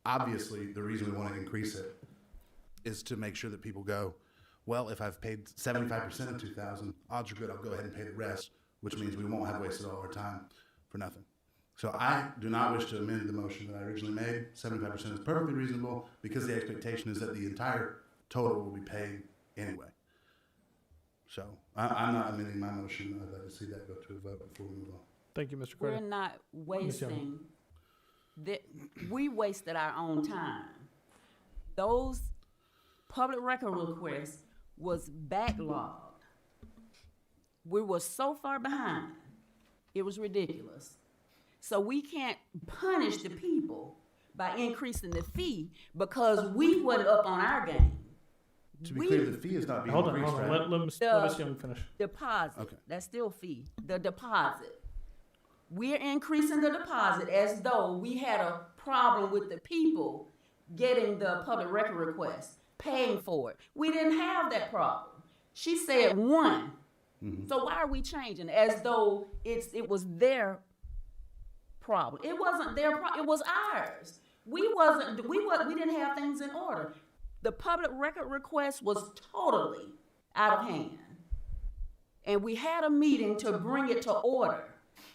Obviously, the reason we want to increase it is to make sure that people go, well, if I've paid 75% of 2,000, odds are good I'll go ahead and pay the rest, which means we won't have wasted all our time for nothing. So I do not wish to amend the motion that I originally made. 75% is perfectly reasonable because the expectation is that the entire total will be paid anyway. So I'm not amending my motion. I'd like to see that go to a vote before we move on. Thank you, Mr. We're Carter. not wasting, we wasted our own time. Those public record requests was backlogged. We were so far behind, it was ridiculous. So we can't punish the people by increasing the fee because we wasn't up on our game. To be clear, the fee is not being increased, right? Let Ms. Young finish. Deposit, Okay. that's still fee, the deposit. We're increasing the deposit as though we had a problem with the people getting the public record request, paying for it. We didn't have that problem. She said one. Mm-hmm. So why are we changing as though it was their problem? It wasn't their problem, it was ours. We didn't have things in order. The public record request was totally out of hand. And we had a meeting to bring it to order.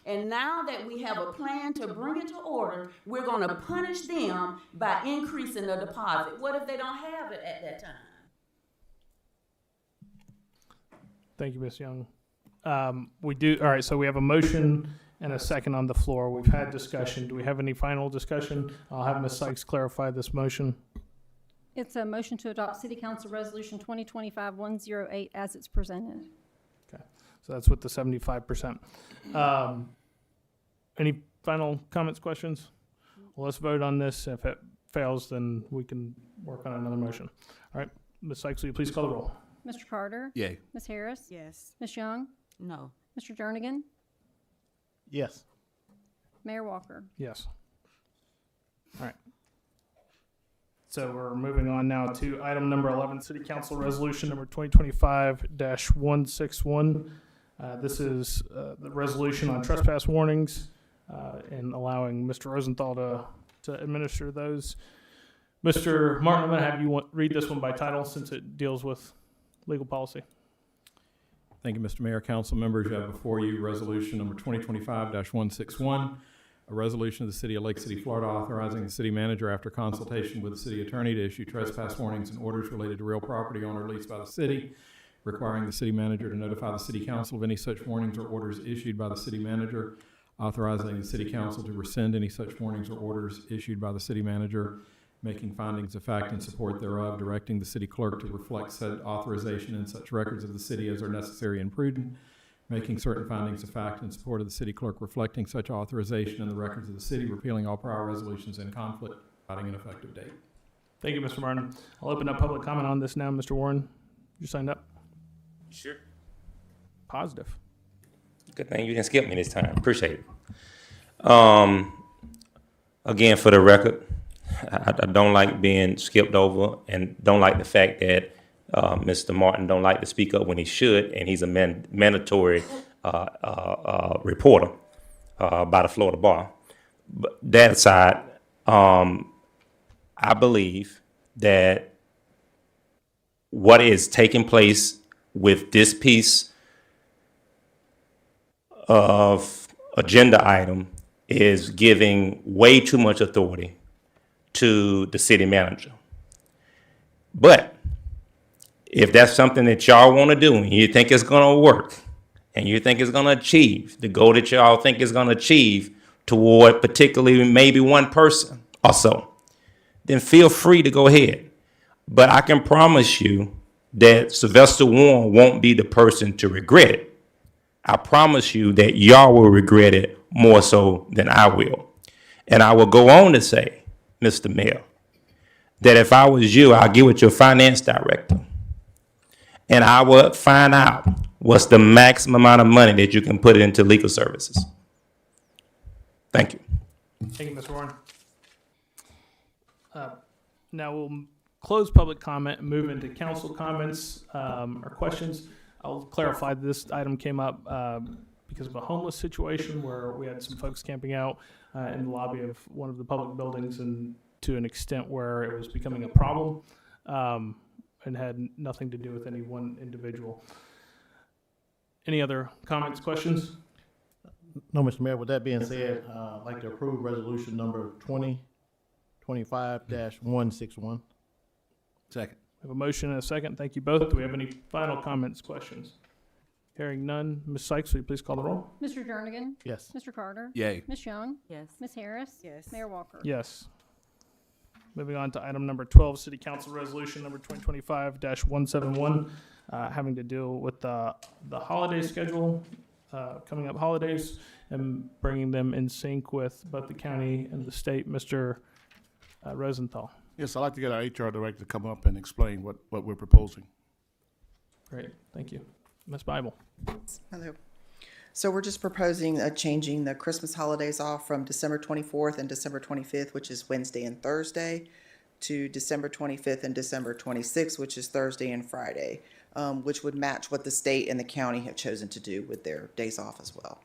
And now that we have a plan to bring it to order, we're going to punish them by increasing the deposit. What if they don't have it at that time? Thank you, Ms. Young. All right, so we have a motion and a second on the floor. We've had discussion. Do we have any final discussion? I'll have Ms. Sykes clarify this motion. It's a motion to adopt City Council Resolution 2025-108 as it's presented. Okay, so that's with the 75%. Any final comments, questions? Well, let's vote on this. If it fails, then we can work on another motion. All right, Ms. Sykes, will you please call the roll? Mr. Carter? Yay. Ms. Harris? Yes. Ms. Young? No. Mr. Jernigan? Yes. Mayor Walker? Yes. All right. So we're moving on now to item number 11, City Council Resolution number 2025-161. This is the resolution on trespass warnings and allowing Mr. Rosenthal to administer those. Mr. Martin, I'm going to have you read this one by title since it deals with legal policy. Thank you, Mr. Mayor. Council members, you have before you resolution number 2025-161, a resolution of the City of Lake City, Florida, authorizing the city manager after consultation with the city attorney to issue trespass warnings and orders related to real property owned or leased by the city, requiring the city manager to notify the city council of any such warnings or orders issued by the city manager, authorizing the city council to rescind any such warnings or orders issued by the city manager, making findings of fact in support thereof, directing the city clerk to reflect said authorization in such records of the city as are necessary and prudent, making certain findings of fact in support of the city clerk reflecting such authorization in the records of the city, repealing all prior resolutions in conflict, providing an effective date. Thank you, Mr. Martin. I'll open up public comment on this now. Mr. Warren, you signed up? Sure. Positive. Good thing you didn't skip me this time. Appreciate it. Again, for the record, I don't like being skipped over and don't like the fact that Mr. Martin don't like to speak up when he should, and he's a mandatory reporter by the Florida Bar. But that aside, I believe that what is taking place with this piece of agenda item is giving way too much authority to the city manager. But if that's something that y'all want to do and you think it's going to work and you think it's going to achieve the goal that y'all think is going to achieve toward particularly maybe one person or so, then feel free to go ahead. But I can promise you that Sylvester Warren won't be the person to regret it. I promise you that y'all will regret it more so than I will. And I will go on to say, Mr. Mayor, that if I was you, I'll get with your finance director and I would find out what's the maximum amount of money that you can put into legal services. Thank you. Thank you, Mr. Warren. Now we'll close public comment and move into council comments or questions. I'll clarify this item came up because of a homeless situation where we had some folks camping out in the lobby of one of the public buildings, and to an extent where it was becoming a problem and had nothing to do with any one individual. Any other comments, questions? No, Mr. Mayor, with that being said, I'd like to approve resolution number 2025-161. Second. We have a motion and a second. Thank you both. Do we have any final comments, questions? Hearing none. Ms. Sykes, will you please call the roll? Mr. Jernigan? Yes. Mr. Carter? Yay. Ms. Young? Yes. Ms. Harris? Yes. Mayor Walker? Yes. Moving on to item number 12, City Council Resolution number 2025-171, having to deal with the holiday schedule, coming up holidays, and bringing them in sync with both the county and the state. Mr. Rosenthal. Yes, I'd like to get our HR director to come up and explain what we're proposing. Great, thank you. Ms. Bible. Hello. So we're just proposing changing the Christmas holidays off from December 24th and December 25th, which is Wednesday and Thursday, to December 25th and December 26th, which is Thursday and Friday, which would match what the state and the county have chosen to do with their days off as well.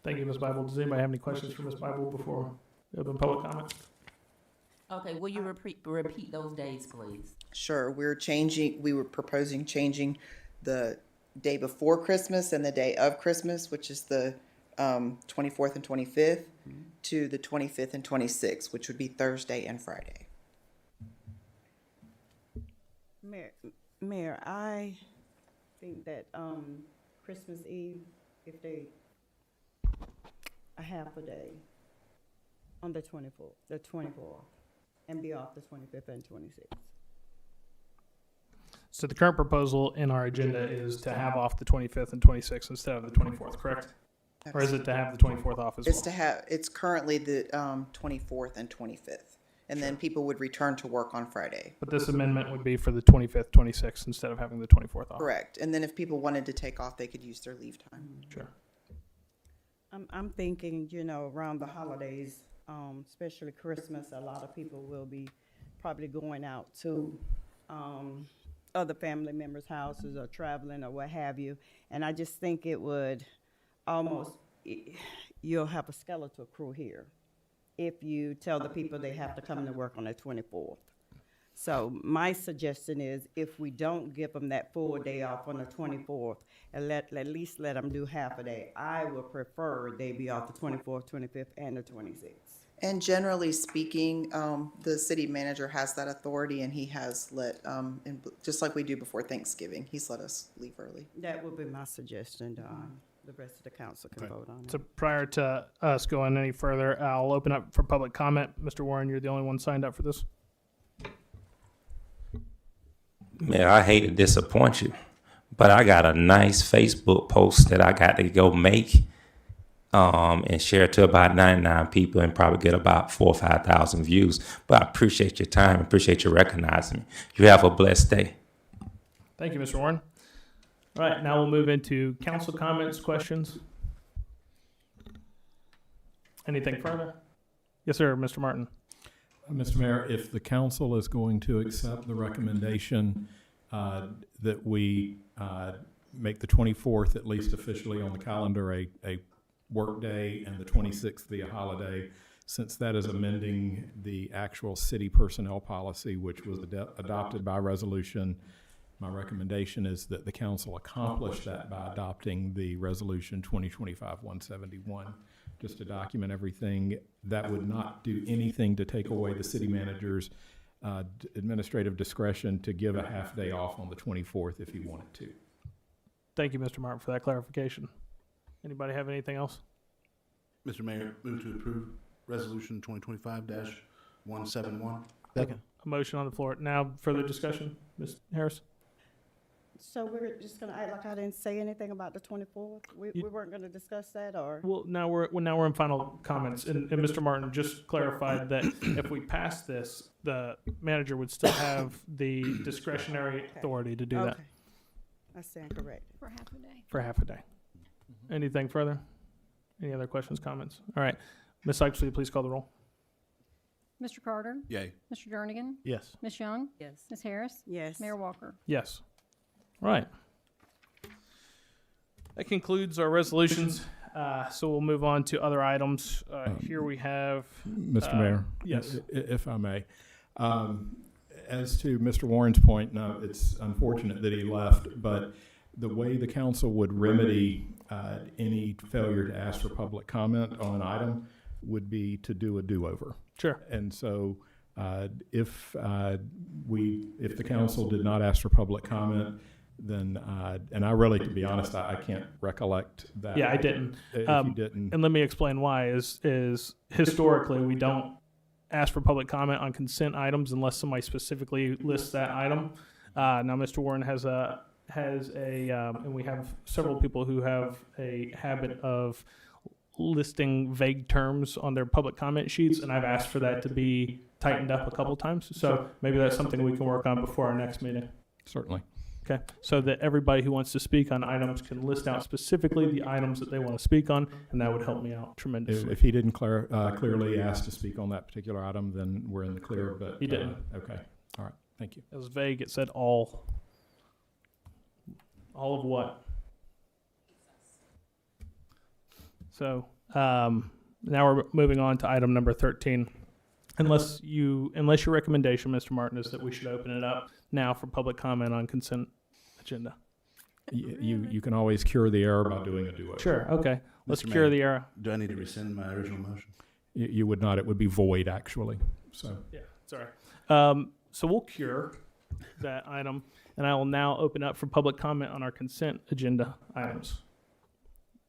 Thank you, Ms. Bible. Does anybody have any questions for Ms. Bible before we open public comment? Okay, will you repeat those days, please? Sure, we were proposing changing the day before Christmas and the day of Christmas, which is the 24th and 25th, to the 25th and 26th, which would be Thursday and Friday. Mayor, I think that Christmas Eve, if they a half a day on the 24th, and be off the 25th and 26th. So the current proposal in our agenda is to have off the 25th and 26th instead of the 24th, correct? Or is it to have the 24th off as well? It's currently the 24th and 25th, and then people would return to work on Friday. But this amendment would be for the 25th, 26th instead of having the 24th off. Correct, and then if people wanted to take off, they could use their leave time. Sure. I'm thinking, around the holidays, especially Christmas, a lot of people will be probably going out to other family members' houses or traveling or what have you. And I just think it would you'll have a skeletal crew here if you tell the people they have to come to work on the 24th. So my suggestion is if we don't give them that full day off on the 24th and at least let them do half a day, I would prefer they be off the 24th, 25th, and the 26th. And generally speaking, the city manager has that authority, and he has let, just like we do before Thanksgiving, he's let us leave early. That would be my suggestion. The rest of the council can vote on it. So prior to us going any further, I'll open up for public comment. Mr. Warren, you're the only one signed up for this. Man, I hate to disappoint you, but I got a nice Facebook post that I got to go make and share to about 99 people and probably get about 4,000 or 5,000 views. But I appreciate your time. Appreciate you recognizing me. You have a blessed day. Thank you, Mr. Warren. All right, now we'll move into council comments, questions. Anything further? Yes, sir, Mr. Martin. Mr. Mayor, if the council is going to accept the recommendation that we make the 24th at least officially on the calendar a work day and the 26th be a holiday, since that is amending the actual city personnel policy, which was adopted by resolution, my recommendation is that the council accomplish that by adopting the resolution 2025-171. Just to document everything. That would not do anything to take away the city manager's administrative discretion to give a half day off on the 24th if he wanted to. Thank you, Mr. Martin, for that clarification. Anybody have anything else? Mr. Mayor, move to approve resolution 2025-171. Second. A motion on the floor. Now, further discussion, Ms. Harris? So we're just gonna act like I didn't say anything about the 24th? We weren't gonna discuss that, or? Well, now we're in final comments, and Mr. Martin just clarified that if we pass this, the manager would still have the discretionary authority to do that Okay. I stand corrected. For half a day. for half a day. Anything further? Any other questions, comments? All right, Ms. Sykes, will you please call the roll? Mr. Carter? Yay. Mr. Jernigan? Yes. Ms. Young? Yes. Ms. Harris? Yes. Mayor Walker? Yes. Right. That concludes our resolutions. So we'll move on to other items. Here we have. Mr. Mayor? Yes. If I may. As to Mr. Warren's point, no, it's unfortunate that he left, but the way the council would remedy any failure to ask for public comment on an item would be to do a do-over. Sure. And so if the council did not ask for public comment, then, and I really, to be honest, I can't recollect that. Yeah, I didn't. If you didn't. And let me explain why. Is historically we don't ask for public comment on consent items unless somebody specifically lists that item. Now, Mr. Warren has a, and we have several people who have a habit of listing vague terms on their public comment sheets, and I've asked for that to be tightened up a couple times. So maybe that's something we can work on before our next meeting. Certainly. Okay, so that everybody who wants to speak on items can list out specifically the items that they want to speak on, and that would help me out tremendously. If he didn't clearly ask to speak on that particular item, then we're in the clear, but. He didn't. Okay, all right, thank you. It was vague. It said all. All of what? So now we're moving on to item number 13. Unless your recommendation, Mr. Martin, is that we should open it up now for public comment on consent agenda. You can always cure the error by doing a do-over. Sure. Okay. Let's Mr. cure Mayor, the error. Do I need to rescind my original motion? You would not. It would be void, actually. So. Yeah. Sorry. So we'll cure that item, and I will now open up for public comment on our consent agenda items.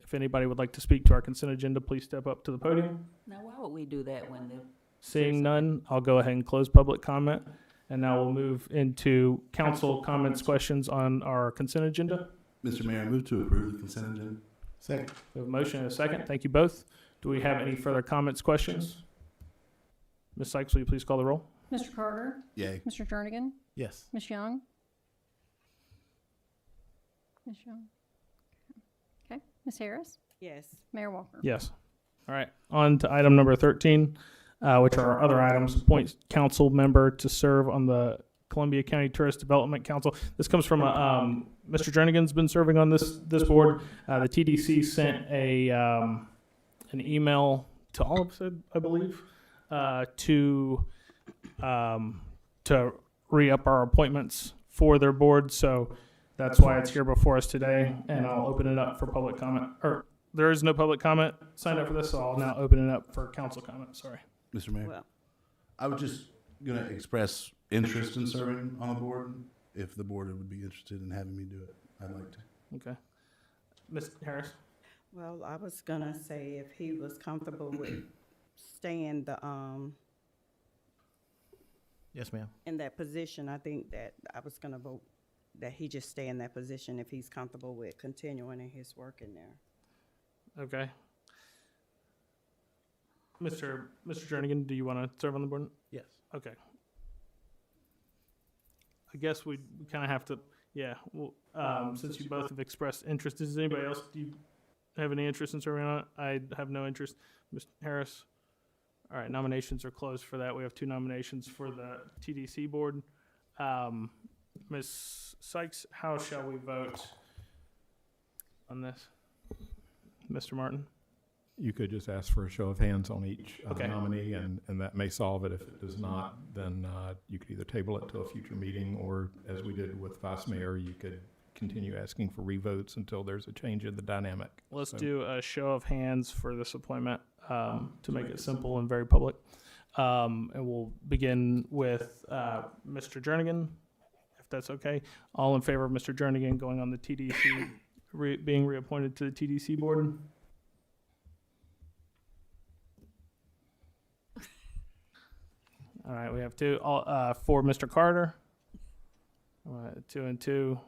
If anybody would like to speak to our consent agenda, please step up to the podium. Now, why would we do that when the Seeing none, I'll go ahead and close public comment, and now we'll move into council comments, questions on our consent agenda. Mr. Mayor, I move to approve the consent agenda. Second. We have a motion and a second. Thank you both. Do we have any further comments, questions? Ms. Sykes, will you please call the roll? Mr. Carter? Yay. Mr. Jernigan? Yes. Ms. Young? Ms. Young? Okay. Ms. Harris? Yes. Mayor Walker? Yes. All right. On to item number 13, which are our other items. Appoint council member to serve on the Columbia County Tourist Development Council. This comes from Mr. Jernigan's been serving on this board. The TDC sent an email to all of us, I believe, to re-up our appointments for their board. So that's why it's here before us today, and I'll open it up for public comment. Or there is no public comment signed up for this, so I'll now open it up for council comment. Sorry. Mr. Mayor, Well, I was just going to express interest in serving on the board. If the board would be interested in having me do it, I'd like to. Okay. Ms. Harris? well, I was gonna say if he was comfortable with staying Yes, ma'am. in that position, I think that I was gonna vote that he just stay in that position if he's comfortable with continuing in his work in there. Okay. Mr. Jernigan, do you want to serve on the board? Yes. Okay. I guess we kind of have to, yeah, well, since you both have expressed interest, does anybody else, do you have any interest in serving on it? I have no interest. Ms. Harris? All right, nominations are closed for that. We have 2 nominations for the TDC board. Ms. Sykes, how shall we vote on this? Mr. Martin? You could just ask for a show of hands on each Okay. nominee, and that may solve it. If it does not, then you could either table it to a future meeting, or as we did with Vice Mayor, you could continue asking for revotes until there's a change in the dynamic. Let's So- do a show of hands for this appointment to make it simple and very public. And we'll begin with Mr. Jernigan, if that's okay. All in favor of Mr. Jernigan going on the TDC, being reappointed to the TDC board? All right, we have 2. For Mr. Carter? All right, 2 and 2.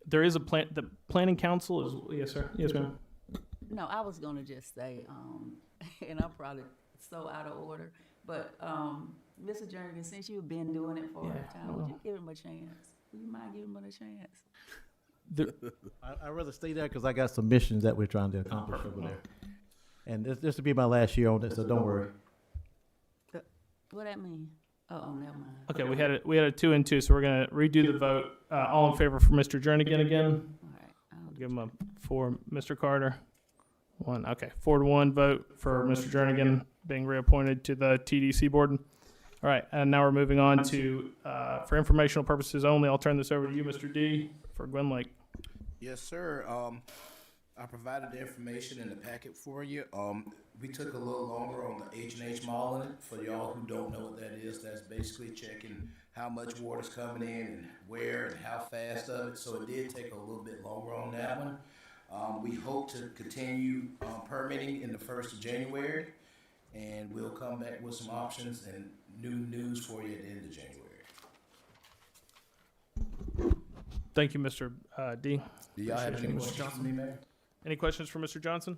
There is the planning council is, yes, sir. Yes, ma'am. No, I was gonna just say, and I'm probably so out of order, but, Mr. Jernigan, since you've been doing it for a time, would you give him a chance? Would you mind giving him a chance? I'd rather stay there because I got some missions that we're trying to accomplish over there. And this will be my last year on it, so don't worry. What that mean? Oh, never mind. Okay, we had a 2 and 2, so we're gonna redo the vote. All in favor for Mr. Jernigan again? All right, I'll give him a 4. Mr. Carter, 1. Okay, 4-1 vote for Mr. Jernigan being reappointed to the TDC board. All right, and now we're moving on to, for informational purposes only, I'll turn this over to you, Mr. D, for Gwen Lake. Yes, sir. I provided the information in the packet for you. We took a little longer on the H&H modeling. For y'all who don't know what that is, that's basically checking how much water's coming in and where and how fast of it. So it did take a little bit longer on that one. We hope to continue permitting in the 1st of January, and we'll come back with some options and new news for you at the end of January. Thank you, Mr. D. Do y'all have any questions for me, Mayor? Any questions for Mr. Johnson?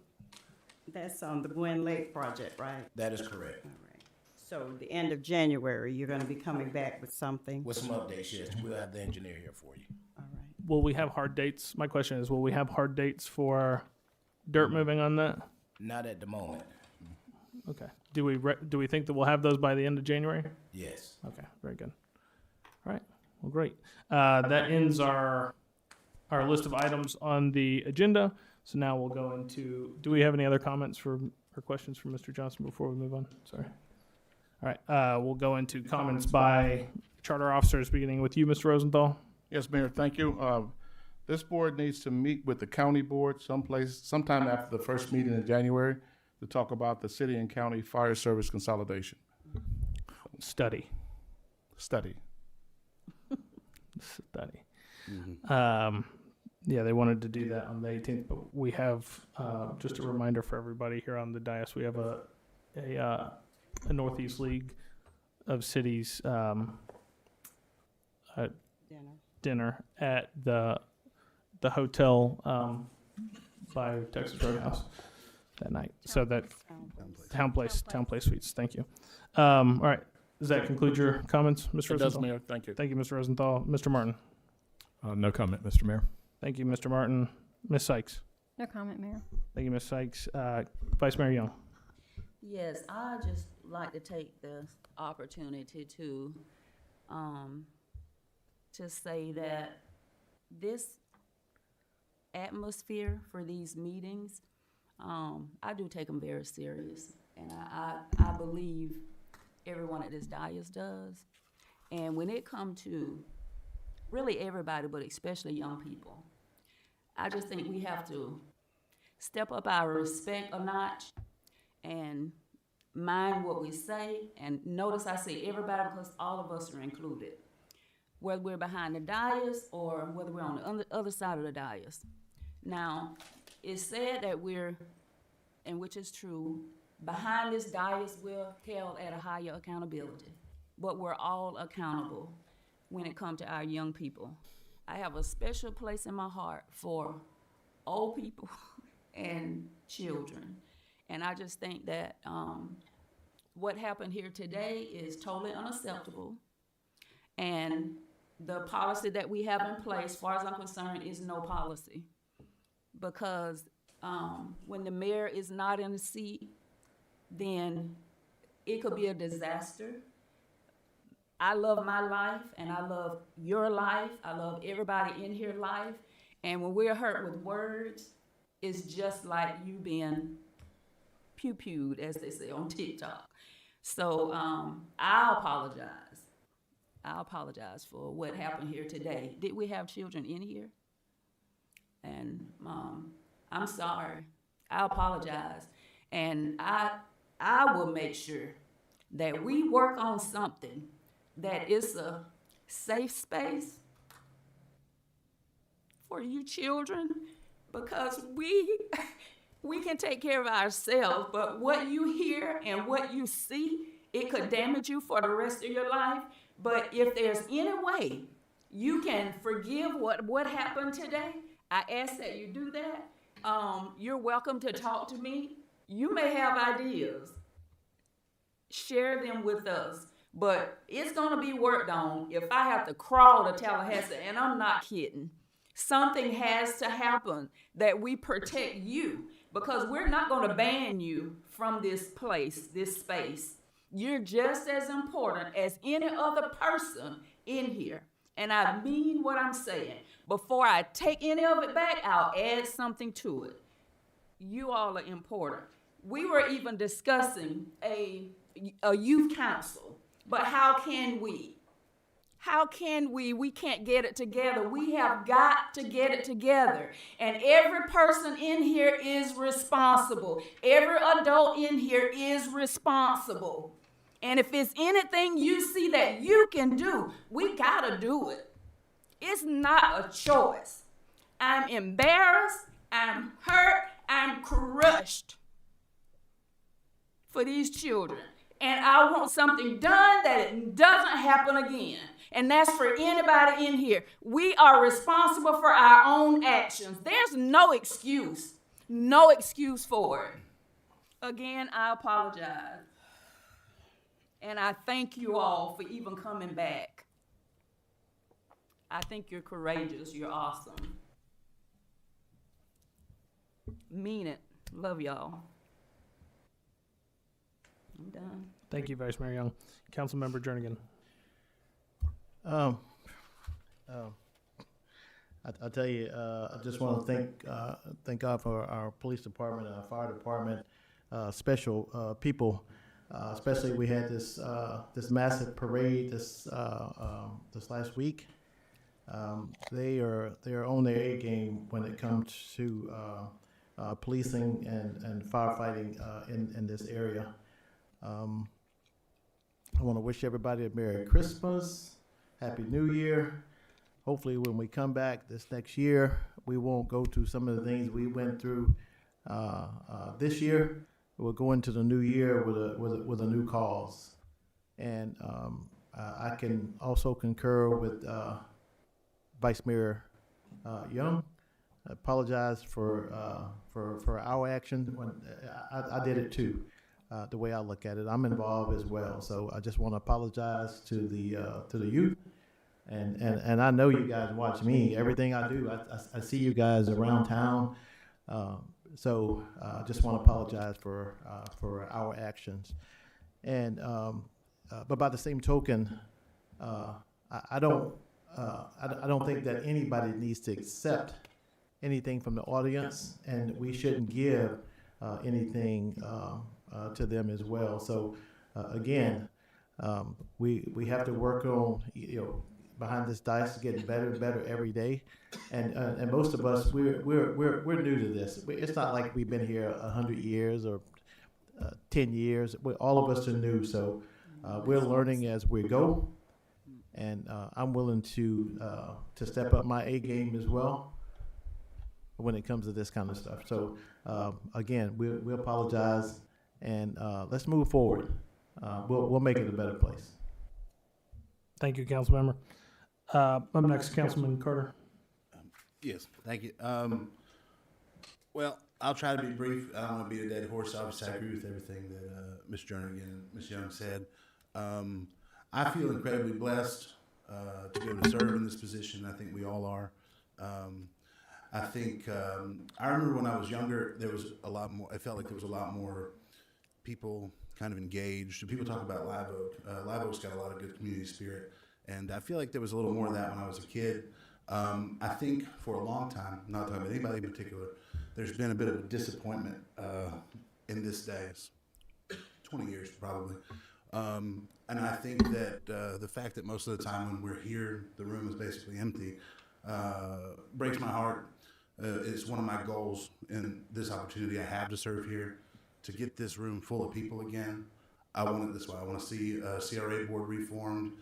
That's on the Gwen Lake project, right? That is correct. All right. So the end of January, you're gonna be coming back with something? With some updates, yes. We'll have the engineer here for you. All right. Will we have hard dates? My question is, will we have hard dates for dirt moving on that? Not at the moment. Okay. Do we think that we'll have those by the end of January? Yes. Okay, very good. All right, well, great. That ends our list of items on the agenda. So now we'll go into, do we have any other comments or questions from Mr. Johnson before we move on? Sorry. All right, we'll go into comments by charter officers, beginning with you, Mr. Rosenthal. Yes, Mayor, thank you. This board needs to meet with the county board sometime after the first meeting in January to talk about the city and county fire service consolidation. Study. Study. Yeah, they wanted to do that on the 18th, but we have, just a reminder for everybody here on the dais, we have a Northeast League of Cities dinner at the hotel by Texas Roadhouse that night. So that Town Place Suites. Thank you. All right. Does that conclude your comments, Mr. Rosenthal? It does, Mayor. Thank you. Thank you, Mr. Rosenthal. Mr. Martin. No comment, Mr. Mayor. Thank you, Mr. Martin. Ms. Sykes. No comment, Mayor. Thank you, Ms. Sykes. Vice Mayor Young. Yes, I just like to take the opportunity to say that this atmosphere for these meetings, I do take them very serious, and I believe everyone at this dais does. And when it comes to really everybody, but especially young people, I just think we have to step up our respect a notch and mind what we say. And notice I say everybody because all of us are included, whether we're behind the dais or whether we're on the other side of the dais. Now, it's said that we're, and which is true, behind this dais we're held at a higher accountability, but we're all accountable when it comes to our young people. I have a special place in my heart for old people and children. And I just think that what happened here today is totally unacceptable. And the policy that we have in place, as far as I'm concerned, is no policy. Because when the mayor is not in the seat, then it could be a disaster. I love my life, and I love your life. I love everybody in here life. And when we're hurt with words, it's just like you being pew-pewed, as they say on TikTok. So I apologize. I apologize for what happened here today. Did we have children in here? And I'm sorry. I apologize. And I will make sure that we work on something that is a safe space for you children, because we can take care of ourselves, but what you hear and what you see, it could damage you for the rest of your life. But if there's any way You can forgive what happened today. I ask that you do that. You're welcome to talk to me. You may have ideas. Share them with us. But it's going to be worked on if I have to crawl to Tallahassee, and I'm not kidding. Something has to happen that we protect you, because we're not going to ban you from this place, this space. You're just as important as any other person in here. And I mean what I'm saying. Before I take any of it back, I'll add something to it. You all are important. We were even discussing a youth council, but how can we? How can we? We can't get it together. We have got to get it together. And every person in here is responsible. Every adult in here is responsible. And if it's anything you see that you can do, we gotta do it. It's not a choice. I'm embarrassed, I'm hurt, I'm crushed for these children. And I want something done that it doesn't happen again. And that's for anybody in here. We are responsible for our own actions. There's no excuse for it. Again, I apologize. And I thank you all for even coming back. I think you're courageous. You're awesome. Mean it. Love y'all. I'm done. Thank you, Vice Mayor Young. Councilmember Jernigan. I tell you, I just want to thank God for our police department, our fire department, special people. Especially we had this massive parade this last week. They are on their A game when it comes to policing and firefighting in this area. I want to wish everybody a Merry Christmas, Happy New Year. Hopefully when we come back this next year, we won't go through some of the things we went through this year. We'll go into the new year with a new cause. And I can also concur with Vice Mayor Young. I apologize for our actions. When I did it too. The way I look at it, I'm involved as well. So I just want to apologize to the youth, and I know you guys watch me. Everything I do, I see you guys around town. So I just want to apologize for our actions, and but by the same token, I don't think that anybody needs to accept anything from the audience, and we shouldn't give anything to them as well. So again, we have to work on behind this dice, getting better and better every day, and most of us we're new to this. It's not like we've been here 100 years or 10 years. All of us are new, so we're learning as we go, and I'm willing to step up my A game as well when it comes to this kind of stuff. So again, we apologize, and let's move forward. We'll make it a better place. Thank you, Councilmember. Up next, Councilman Carter. Yes, thank you. Well, I'll try to be brief. I don't want to beat a dead horse. Obviously, I agree with everything that Ms. Jernigan and Ms. Young said. I feel incredibly blessed to be able to serve in this position. I think we all are. I think I remember when I was younger, there was a lot more. I felt like there was a lot more people kind of engaged. People talk about Live Oak. Live Oak's got a lot of good community spirit, and I feel like there was a little more of that when I was a kid. I think for a long time, not talking about anybody in particular, there's been a bit of a disappointment in this day. It's 20 years probably. And I think that the fact that most of the time when we're here, the room is basically empty, breaks my heart. It's one of my goals in this opportunity I have to serve here, to get this room full of people again. I want it this way. I want to see CRA board reformed.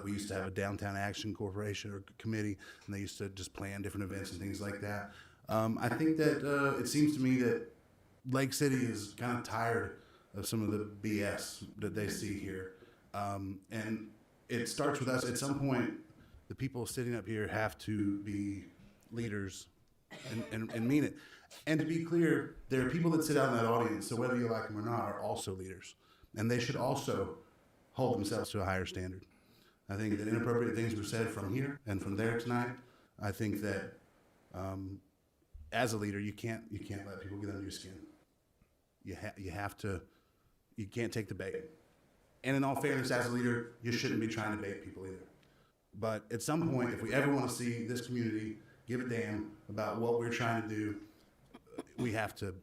We used to have a downtown action corporation or committee, and they used to just plan different events and things like that. I think that it seems to me that Lake City is kind of tired of some of the BS that they see here. And it starts with us. At some point, the people sitting up here have to be leaders and mean it. And to be clear, there are people that sit out in that audience, so whether you like them or not, are also leaders. And they should also hold themselves to a higher standard. I think that inappropriate things were said from here and from there tonight. I think that as a leader, you can't let people get under your skin. You have to, you can't take the bait. And in all fairness, as a leader, you shouldn't be trying to bait people either. But at some point, if we ever want to see this community give a damn about what we're trying to do, we have to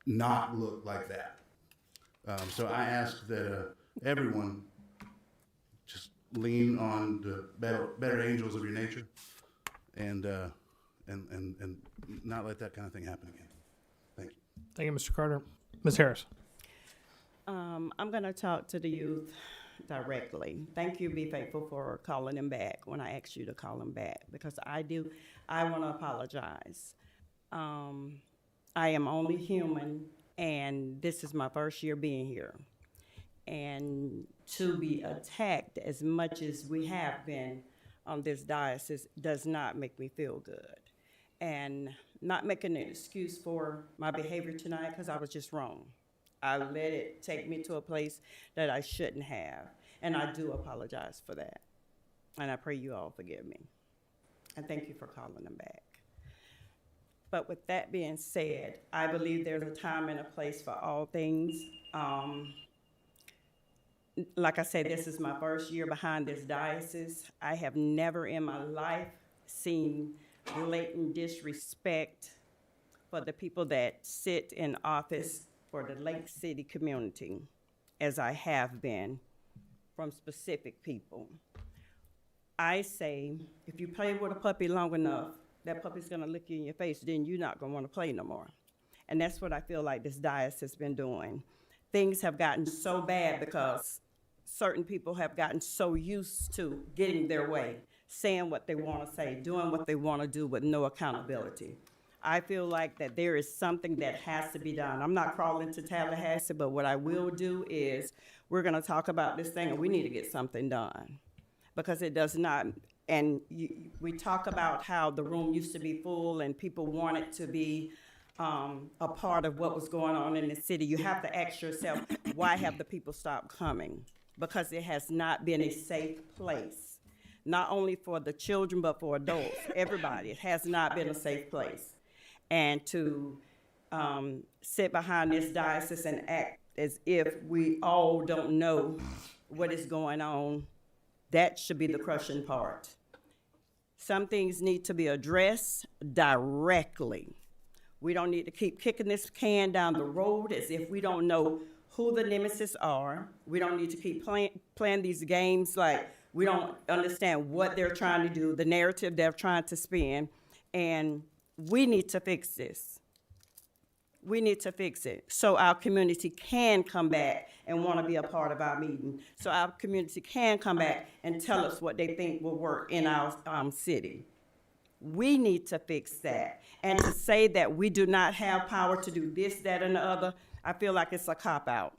not look like that. So I ask that everyone just lean on the better angels of your nature, and not let that kind of thing happen again. Thank you. Thank you, Mr. Carter. Ms. Harris. I'm going to talk to the youth directly. Thank you, Be Faithful, for calling him back when I asked you to call him back, because I want to apologize. I am only human, and this is my first year being here. And to be attacked as much as we have been on this diocese does not make me feel good. And not making an excuse for my behavior tonight, because I was just wrong. I let it take me to a place that I shouldn't have. And I do apologize for that. And I pray you all forgive me. And thank you for calling them back. But with that being said, I believe there's a time and a place for all things. Like I said, this is my first year behind this diocese. I have never in my life seen blatant disrespect for the people that sit in office for the Lake City community, as I have been from specific people. I say, if you play with a puppy long enough, that puppy's gonna look you in your face, then you're not gonna wanna play no more. And that's what I feel like this diocese has been doing. Things have gotten so bad because certain people have gotten so used to getting their way, saying what they wanna say, doing what they wanna do with no accountability. I feel like that there is something that has to be done. I'm not crawling to Tallahassee, but what I will do is we're gonna talk about this thing and we need to get something done. Because it does not, and we talk about how the room used to be full and people wanted to be a part of what was going on in the city. You have to ask yourself, why have the people stopped coming? Because it has not been a safe place, not only for the children, but for adults, everybody. It has not been a safe place. And to sit behind this diocese and act as if we all don't know what is going on, that should be the crushing part. Some things need to be addressed directly. We don't need to keep kicking this can down the road as if we don't know who the nemesis are. We don't need to keep playing these games like we don't understand what they're trying to do, the narrative they're trying to spin, and we need to fix this. We need to fix it so our community can come back and want to be a part of our meeting. So our community can come back and tell us what they think will work in our city. We need to fix that. And to say that we do not have power to do this, that, and the other, I feel like it's a cop-out.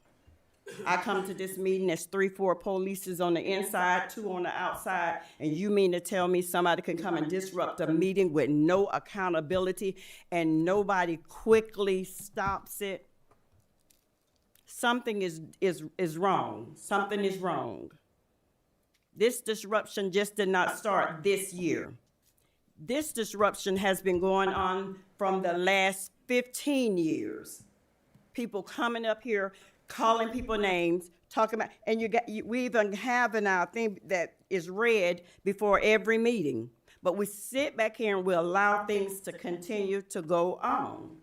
I come to this meeting, there's 3-4 polices on the inside, 2 on the outside, and you mean to tell me somebody can come and disrupt a meeting with no accountability and nobody quickly stops it? Something is wrong. Something is wrong. This disruption just did not start this year. This disruption has been going on from the last 15 years. People coming up here, calling people names, talking about, and we even have in our thing that is read before every meeting. But we sit back here and we allow things to continue to go on.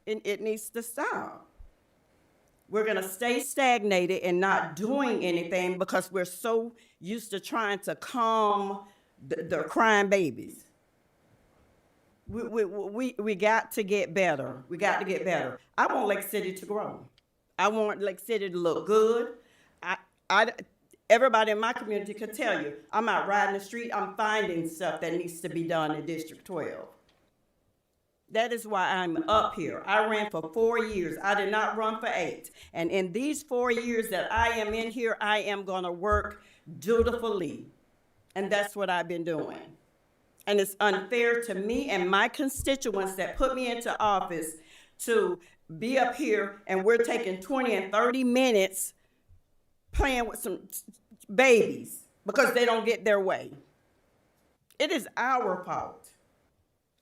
It needs to stop. We're gonna stay stagnated and not doing anything because we're so used to trying to calm the crying babies. We got to get better. We got to get better. I want Lake City to grow. I want Lake City to look good. Everybody in my community can tell you, I'm out riding the street, I'm finding stuff that needs to be done in District 12. That is why I'm up here. I ran for 4 years. I did not run for 8. And in these 4 years that I am in here, I am gonna work dutifully. And that's what I've been doing. And it's unfair to me and my constituents that put me into office to be up here and we're taking 20 and 30 minutes playing with some babies because they don't get their way. It is our fault.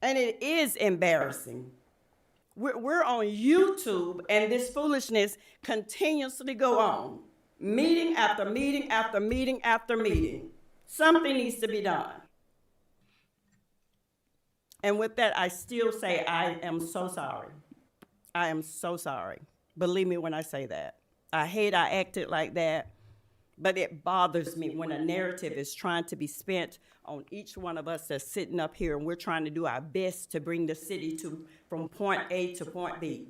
And it is embarrassing. We're on YouTube and this foolishness continuously go on. Meeting after meeting after meeting after meeting. Something needs to be done. And with that, I still say I am so sorry. I am so sorry. Believe me when I say that. I hate I acted like that, but it bothers me when a narrative is trying to be spent on each one of us that's sitting up here and we're trying to do our best to bring the city from point A to point B.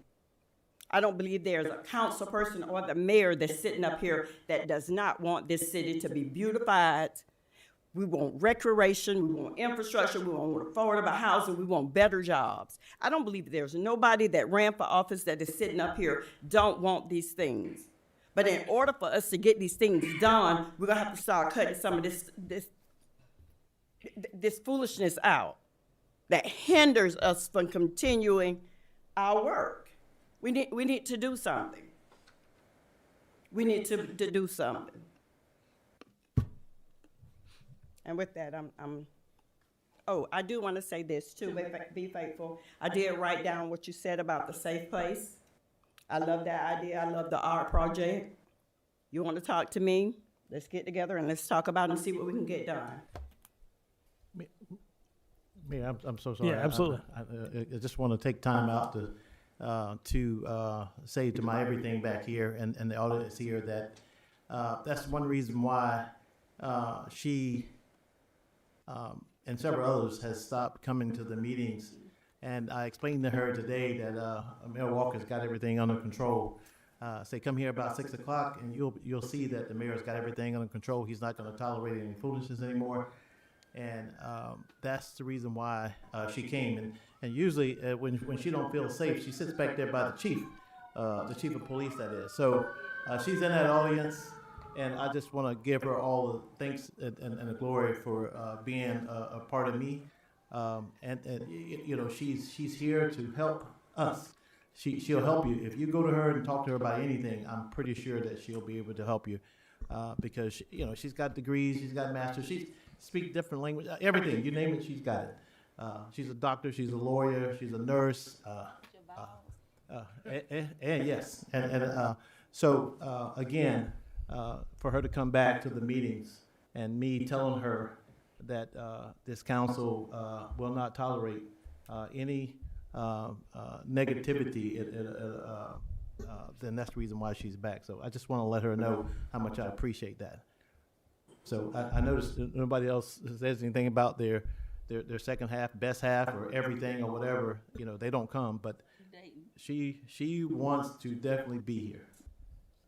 I don't believe there's a council person or the mayor that's sitting up here that does not want this city to be beautified. We want recreation, we want infrastructure, we want affordable housing, we want better jobs. I don't believe there's nobody that ran for office that is sitting up here don't want these things. But in order for us to get these things done, we're gonna have to start cutting some of this foolishness out that hinders us from continuing our work. We need to do something. We need to do something. And with that, I do want to say this too, be faithful. I did write down what you said about the safe place. I love that idea. I love the art project. You want to talk to me? Let's get together and let's talk about it and see what we can get done. Mayor, I'm so sorry. Yeah, absolutely. I just want to take time out to say to my everything back here and the audience here that that's one reason why she and several others has stopped coming to the meetings. And I explained to her today that Mayor Walker's got everything under control. Say, come here about 6 o'clock and you'll see that the mayor's got everything under control. He's not going to tolerate any foolishness anymore. And that's the reason why she came. And usually when she don't feel safe, she sits back there by the chief of police, that is. So she's in that audience. And I just want to give her all the thanks and the glory for being a part of me. And you know, she's here to help us. She'll help you. If you go to her and talk to her about anything, I'm pretty sure that she'll be able to help you. Because, you know, she's got degrees, she's got masters, she speaks different language, everything, you name it, she's got it. She's a doctor, she's a lawyer, she's a nurse. And yes. So again, for her to come back to the meetings and me telling her that this council will not tolerate any negativity, then that's the reason why she's back. So I just want to let her know how much I appreciate that. So I noticed nobody else says anything about their second half, best half, or everything or whatever. You know, they don't come, but she wants to definitely be here.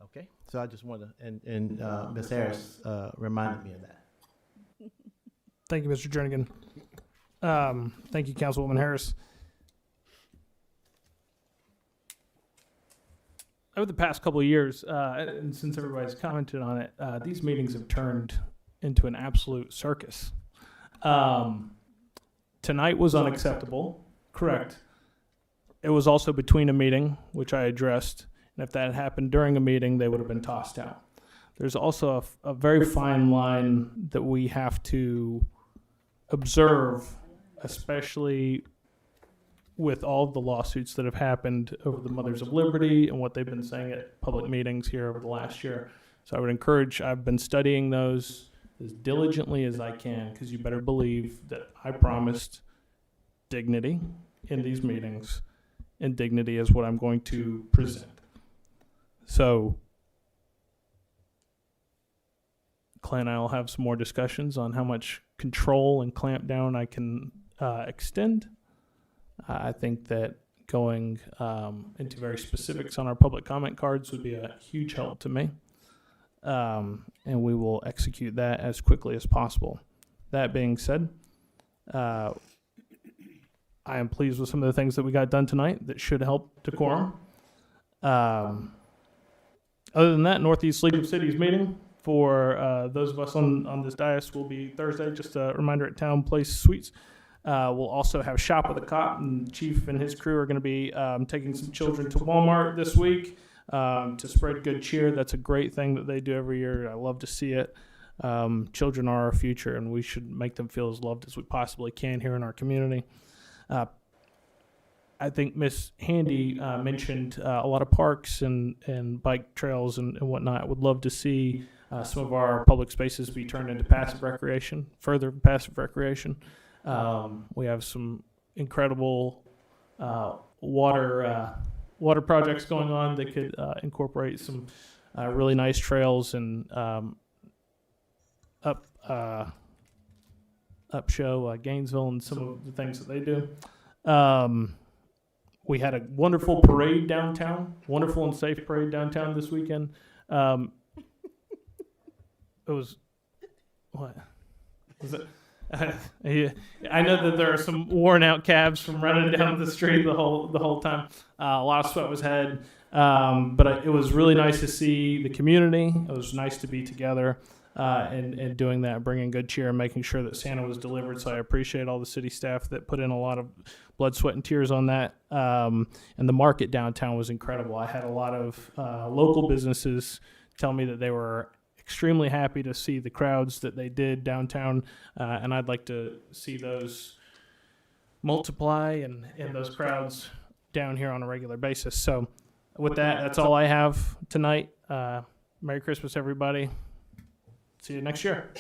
Okay, so I just want to, and Ms. Harris reminded me of that. Thank you, Mr. Jernigan. Thank you, Councilwoman Harris. Over the past couple of years, and since everybody's commented on it, these meetings have turned into an absolute circus. Tonight was unacceptable, correct. It was also between a meeting, which I addressed, and if that had happened during a meeting, they would have been tossed out. There's also a very fine line that we have to observe, especially with all of the lawsuits that have happened over the Mothers of Liberty and what they've been saying at public meetings here over the last year. So I would encourage, I've been studying those as diligently as I can, because you better believe that I promised dignity in these meetings, and dignity is what I'm going to present. So Clay and I will have some more discussions on how much control and clamp down I can extend. I think that going into very specifics on our public comment cards would be a huge help to me. And we will execute that as quickly as possible. That being said, I am pleased with some of the things that we got done tonight that should help decorum. Other than that, Northeast League of Cities meeting, for those of us on this dais will be Thursday. Just a reminder at Town Place Suites. We'll also have Shop with a Cop, and Chief and his crew are going to be taking some children to Walmart this week to spread good cheer. That's a great thing that they do every year. I love to see it. Children are our future, and we should make them feel as loved as we possibly can here in our community. I think Miss Handy mentioned a lot of parks and bike trails and whatnot. I would love to see some of our public spaces be turned into passive recreation, further passive recreation. We have some incredible water projects going on that could incorporate some really nice trails and up show Gainesville and some of the things that they do. We had a wonderful parade downtown, wonderful and safe parade downtown this weekend. It was, what was it? Yeah, I know that there are some worn out cabs from running down the street the whole time. A lot of sweat was had, but it was really nice to see the community. It was nice to be together and doing that, bringing good cheer and making sure that Santa was delivered. So I appreciate all the city staff that put in a lot of blood, sweat, and tears on that. And the market downtown was incredible. I had a lot of local businesses tell me that they were extremely happy to see the crowds that they did downtown, and I'd like to see those multiply and those crowds down here on a regular basis. So with that, that's all I have tonight. Merry Christmas, everybody. See you next year.